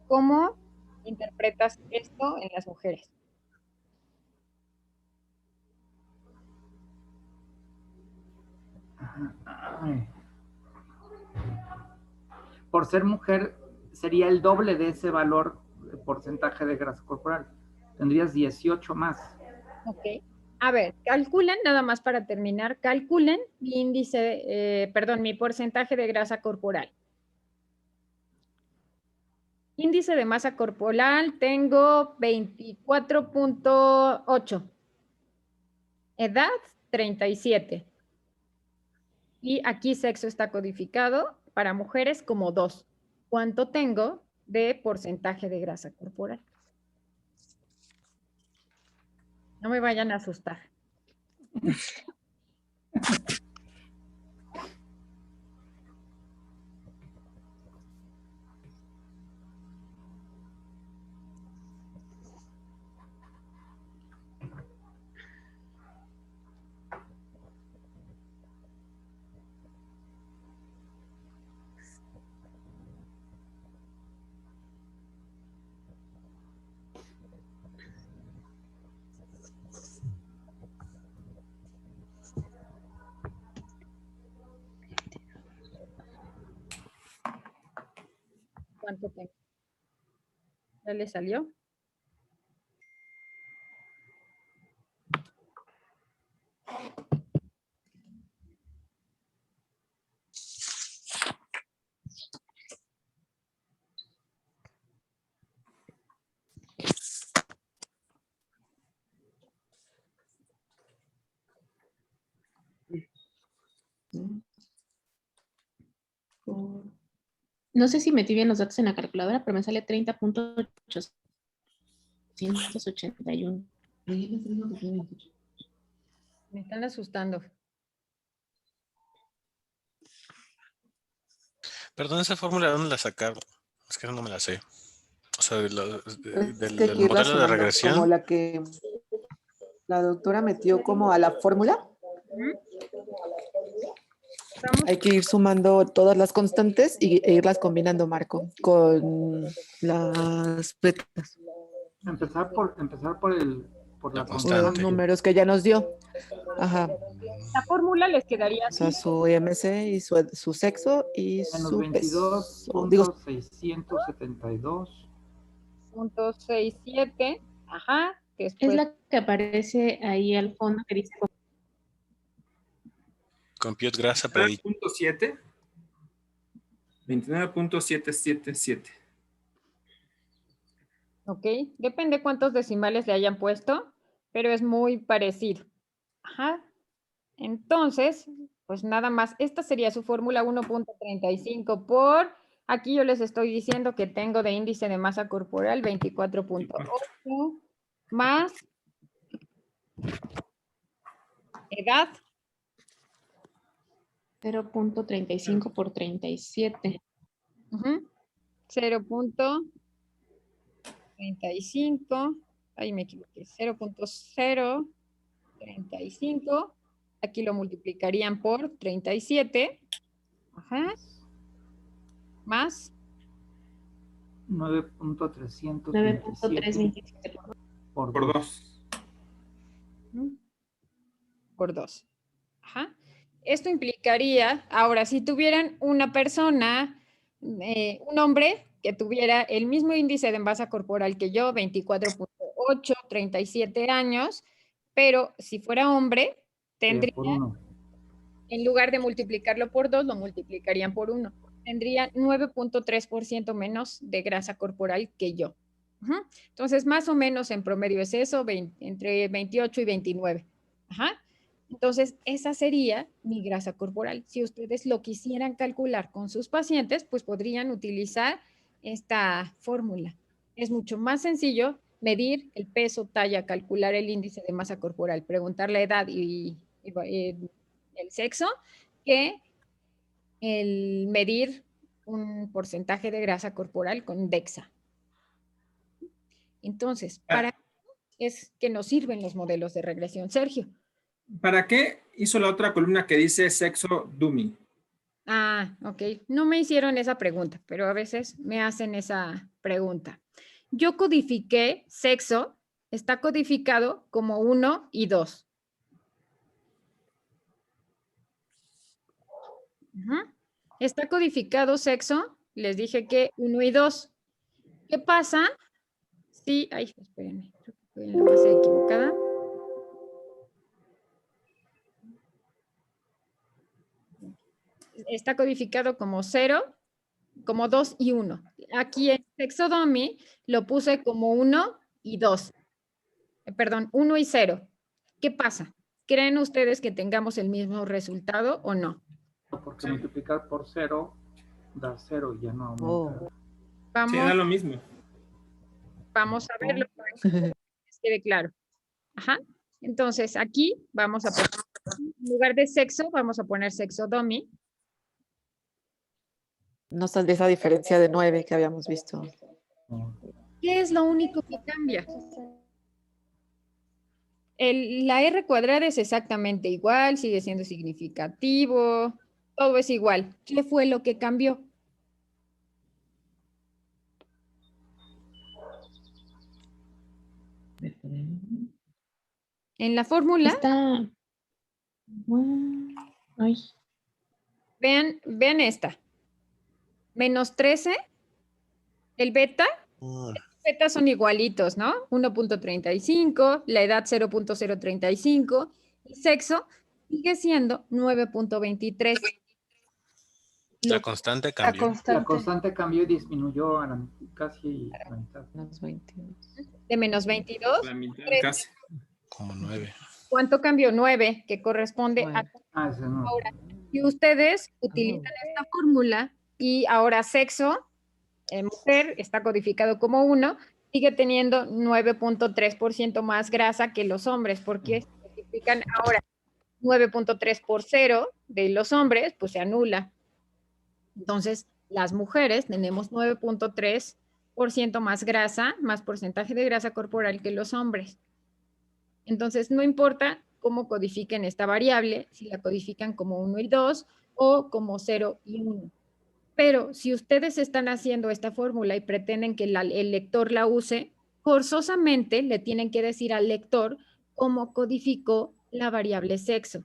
¿Cómo interpretas esto en las mujeres? Ay. Por ser mujer sería el doble de ese valor de porcentaje de grasa corporal. Tendrías 18 más. Ok. A ver, calculen, nada más para terminar, calculen mi índice, mi porcentaje de grasa corporal. Índice de masa corporal tengo 24.8. Edad 37. Y aquí sexo está codificado para mujeres como 2. ¿Cuánto tengo de porcentaje de grasa corporal? No me vayan a asustar. ¿Cuánto tengo? ¿Ya le salió? No sé si metí bien los datos en la calculadora, pero me sale 30.881. Me están asustando. Perdón, esa fórmula, ¿de dónde la sacaron? Es que no me la sé. O sea, del modelo de regresión. Como la que la doctora metió como a la fórmula. Hay que ir sumando todas las constantes e irlas combinando, Marco, con las betas. Empezar por la Los números que ya nos dio. Ajá. La fórmula les quedaría así. O sea, su IMC y su sexo y su peso. 22.672.67. Ajá. Es la que aparece ahí al fondo que dice. Compute grasa predicha. 29.777. Ok, depende cuántos decimales le hayan puesto, pero es muy parecido. Ajá. Entonces, pues nada más, esta sería su fórmula 1.35 por, aquí yo les estoy diciendo que tengo de índice de masa corporal 24.8, más edad. 0.35 por 37. 0.35. Ahí me equivoqué. 0.035. Aquí lo multiplicarían por 37. Ajá. Más 9.327 Por 2. por 2. Ajá. Esto implicaría, ahora, si tuvieran una persona, un hombre que tuviera el mismo índice de masa corporal que yo, 24.8, 37 años, pero si fuera hombre, tendría, por 1. en lugar de multiplicarlo por 2, lo multiplicarían por 1. Tendría 9.3% menos de grasa corporal que yo. Entonces, más o menos en promedio es eso, entre 28 y 29. Ajá. Entonces, esa sería mi grasa corporal. Si ustedes lo quisieran calcular con sus pacientes, pues podrían utilizar esta fórmula. Es mucho más sencillo medir el peso, talla, calcular el índice de masa corporal, preguntar la edad y el sexo, que el medir un porcentaje de grasa corporal con DEXA. Entonces, para es que nos sirven los modelos de regresión, Sergio. ¿Para qué hizo la otra columna que dice sexo dummy? Ah, ok. No me hicieron esa pregunta, pero a veces me hacen esa pregunta. Yo codifiqué sexo, está codificado como 1 y 2. Está codificado sexo, les dije que 1 y 2. ¿Qué pasa? Sí, ay, espérenme, creo que estoy en la base equivocada. Está codificado como 0, como 2 y 1. Aquí en sexo dummy lo puse como 1 y 2. Perdón, 1 y 0. ¿Qué pasa? ¿Creen ustedes que tengamos el mismo resultado o no? Porque multiplicar por 0 da 0 y ya no aumenta. Vamos, Sí, da lo mismo. vamos a verlo para que les quede claro. Ajá. Entonces, aquí vamos a poner, en lugar de sexo, vamos a poner sexo dummy. No saldría esa diferencia de 9 que habíamos visto. ¿Qué es lo único que cambia? La R cuadrada es exactamente igual, sigue siendo significativo, todo es igual. ¿Qué fue lo que cambió? En la fórmula, Está... Ay. vean esta. Menos 13, el beta, beta son igualitos, ¿no? 1.35, la edad 0.035, el sexo sigue siendo 9.23. La constante cambió. La constante cambió y disminuyó a casi la mitad. De menos 22. La mitad, 13. casi. Como 9. ¿Cuánto cambió? 9, que corresponde a... Ese no. Ahora, si ustedes utilizan esta fórmula y ahora sexo, mujer, está codificado como 1, sigue teniendo 9.3% más grasa que los hombres, porque si multiplican ahora 9.3 por 0 de los hombres, pues se anula. Entonces, las mujeres tenemos 9.3% más grasa, más porcentaje de grasa corporal que los hombres. Entonces, no importa cómo codifiquen esta variable, si la codifican como 1 y 2 o como 0 y 1. Pero si ustedes están haciendo esta fórmula y pretenden que el lector la use, forzosamente le tienen que decir al lector cómo codificó la variable sexo,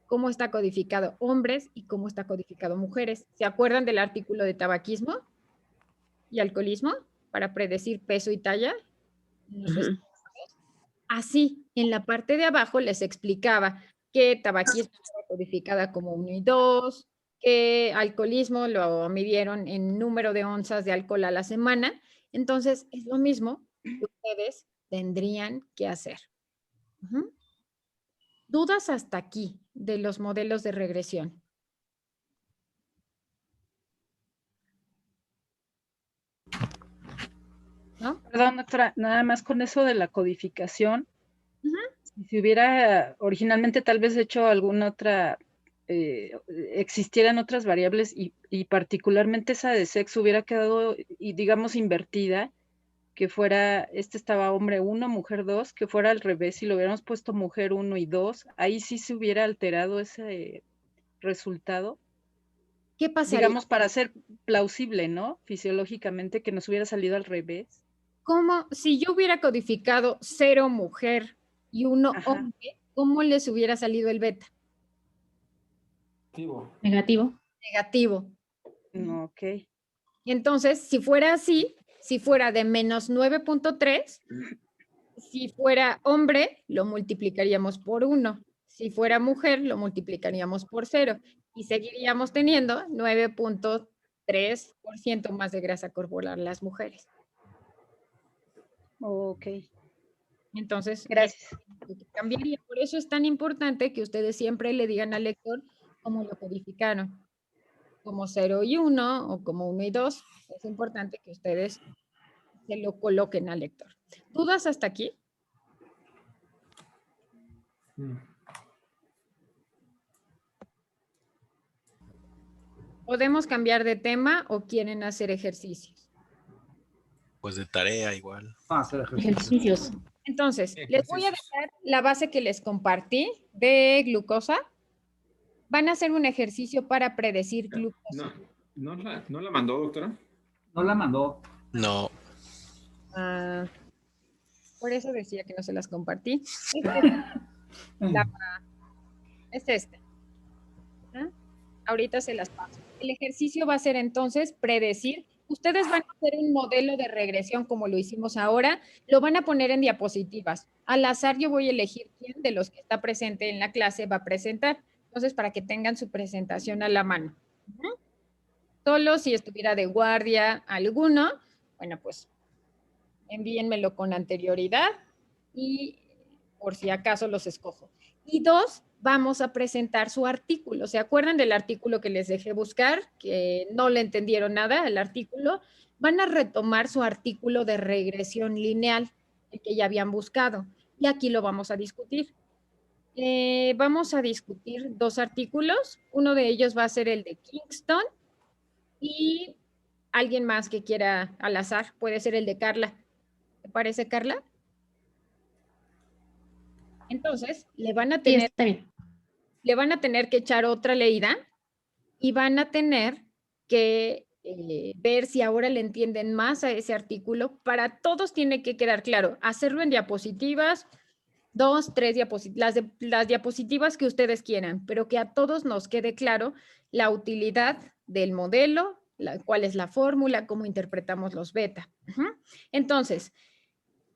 cómo está codificado hombres y cómo está codificado mujeres. ¿Se acuerdan del artículo de tabaquismo y alcoholismo para predecir peso y talla? Así, en la parte de abajo les explicaba que tabaquismo estaba codificada como 1 y 2, que alcoholismo lo midieron en número de onzas de alcohol a la semana. Entonces, es lo mismo que ustedes tendrían que hacer. ¿Dudas hasta aquí de los modelos de regresión? ¿no? Perdón, doctora, nada más con eso de la codificación. Si hubiera originalmente tal vez hecho alguna otra, existieran otras variables y particularmente esa de sexo hubiera quedado, y digamos, invertida, que fuera, estaba hombre 1, mujer 2, que fuera al revés, si lo hubiéramos puesto mujer 1 y 2, ahí sí se hubiera alterado ese resultado. ¿Qué pasaría? Digamos, para ser plausible, ¿no? Fisiológicamente, que nos hubiera salido al revés. ¿Cómo, si yo hubiera codificado 0 mujer y 1 hombre, cómo les hubiera salido el beta? Negativo. Negativo. No, ok. Entonces, si fuera así, si fuera de menos 9.3, si fuera hombre, lo multiplicaríamos por 1. Si fuera mujer, lo multiplicaríamos por 0. Y seguiríamos teniendo 9.3% más de grasa corporal las mujeres. Ok. Entonces, gracias. Cambiaría. Por eso es tan importante que ustedes siempre le digan al lector cómo lo codificaron. Como 0 y 1 o como 1 y 2. Es importante que ustedes se lo coloquen al lector. ¿Dudas hasta aquí? ¿Podemos cambiar de tema o quieren hacer ejercicios? Pues de tarea igual. Hacer Ejercicios. Entonces, les voy a dejar la base que les compartí de glucosa. Van a hacer un ejercicio para predecir glucosa. ¿No la mandó, doctora? No la mandó. No. Por eso decía que no se las compartí. Es este. ¿Ah? Ahorita se las paso. El ejercicio va a ser entonces predecir. Ustedes van a hacer un modelo de regresión como lo hicimos ahora. Lo van a poner en diapositivas. Al azar yo voy a elegir quién de los que está presente en la clase va a presentar. Entonces, para que tengan su presentación a la mano. Solo si estuviera de guardia alguno, bueno, pues envíenmelo con anterioridad y por si acaso los escojo. Y 2, vamos a presentar su artículo. ¿Se acuerdan del artículo que les dejé buscar? Que no le entendieron nada al artículo. Van a retomar su artículo de regresión lineal, el que ya habían buscado. Y aquí lo vamos a discutir. Vamos a discutir 2 artículos. Uno de ellos va a ser el de Kingston y alguien más que quiera al azar. Puede ser el de Carla. ¿Te parece, Carla? Entonces, le van a tener que echar otra leída y van a tener que ver si ahora le entienden más a ese artículo. Para todos tiene que quedar claro. Hacerlo en diapositivas, 2, 3 diapositivas, las diapositivas que ustedes quieran, pero que a todos nos quede claro la utilidad del modelo, cuál es la fórmula, cómo interpretamos los beta. Entonces,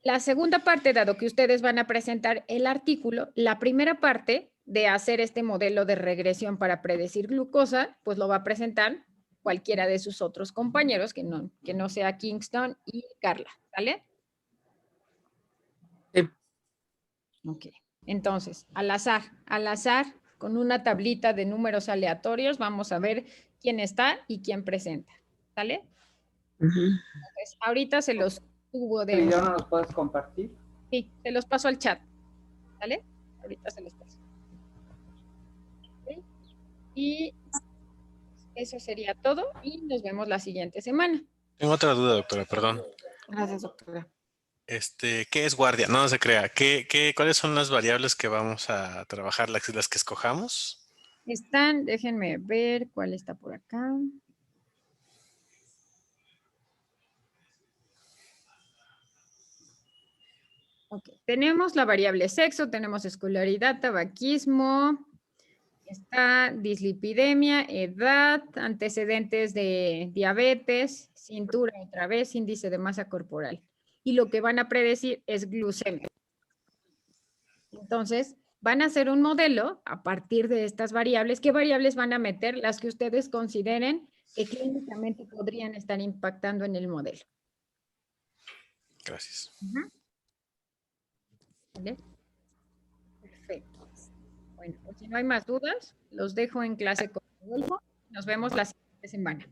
la segunda parte, dado que ustedes van a presentar el artículo, la primera parte de hacer este modelo de regresión para predecir glucosa, pues lo va a presentar cualquiera de sus otros compañeros, que no sea Kingston y Carla, ¿vale? Ok, entonces, al azar, con una tablita de números aleatorios, vamos a ver quién está y quién presenta, ¿sale? Entonces, ahorita se los subo de... ¿El video no los puedes compartir? Sí, se los paso al chat, ¿vale? Ahorita se los paso. ¿Okay? Y eso sería todo y nos vemos la siguiente semana. Tengo otra duda, doctora, perdón. Gracias, doctora. ¿Qué es guardia? No se crea. ¿Cuáles son las variables que vamos a trabajar, las que escojamos? Déjenme ver cuál está por acá. Ok, tenemos la variable sexo, tenemos escolaridad, tabaquismo, está dislipidemia, edad, antecedentes de diabetes, cintura otra vez, índice de masa corporal. Y lo que van a predecir es glucemia. Entonces, van a hacer un modelo a partir de estas variables. ¿Qué variables van a meter? Las que ustedes consideren que clínicamente podrían estar impactando en el modelo. Gracias. ¿Vale? Perfecto. Bueno, pues si no hay más dudas, los dejo en clase con Rodolfo. Nos vemos la siguiente semana.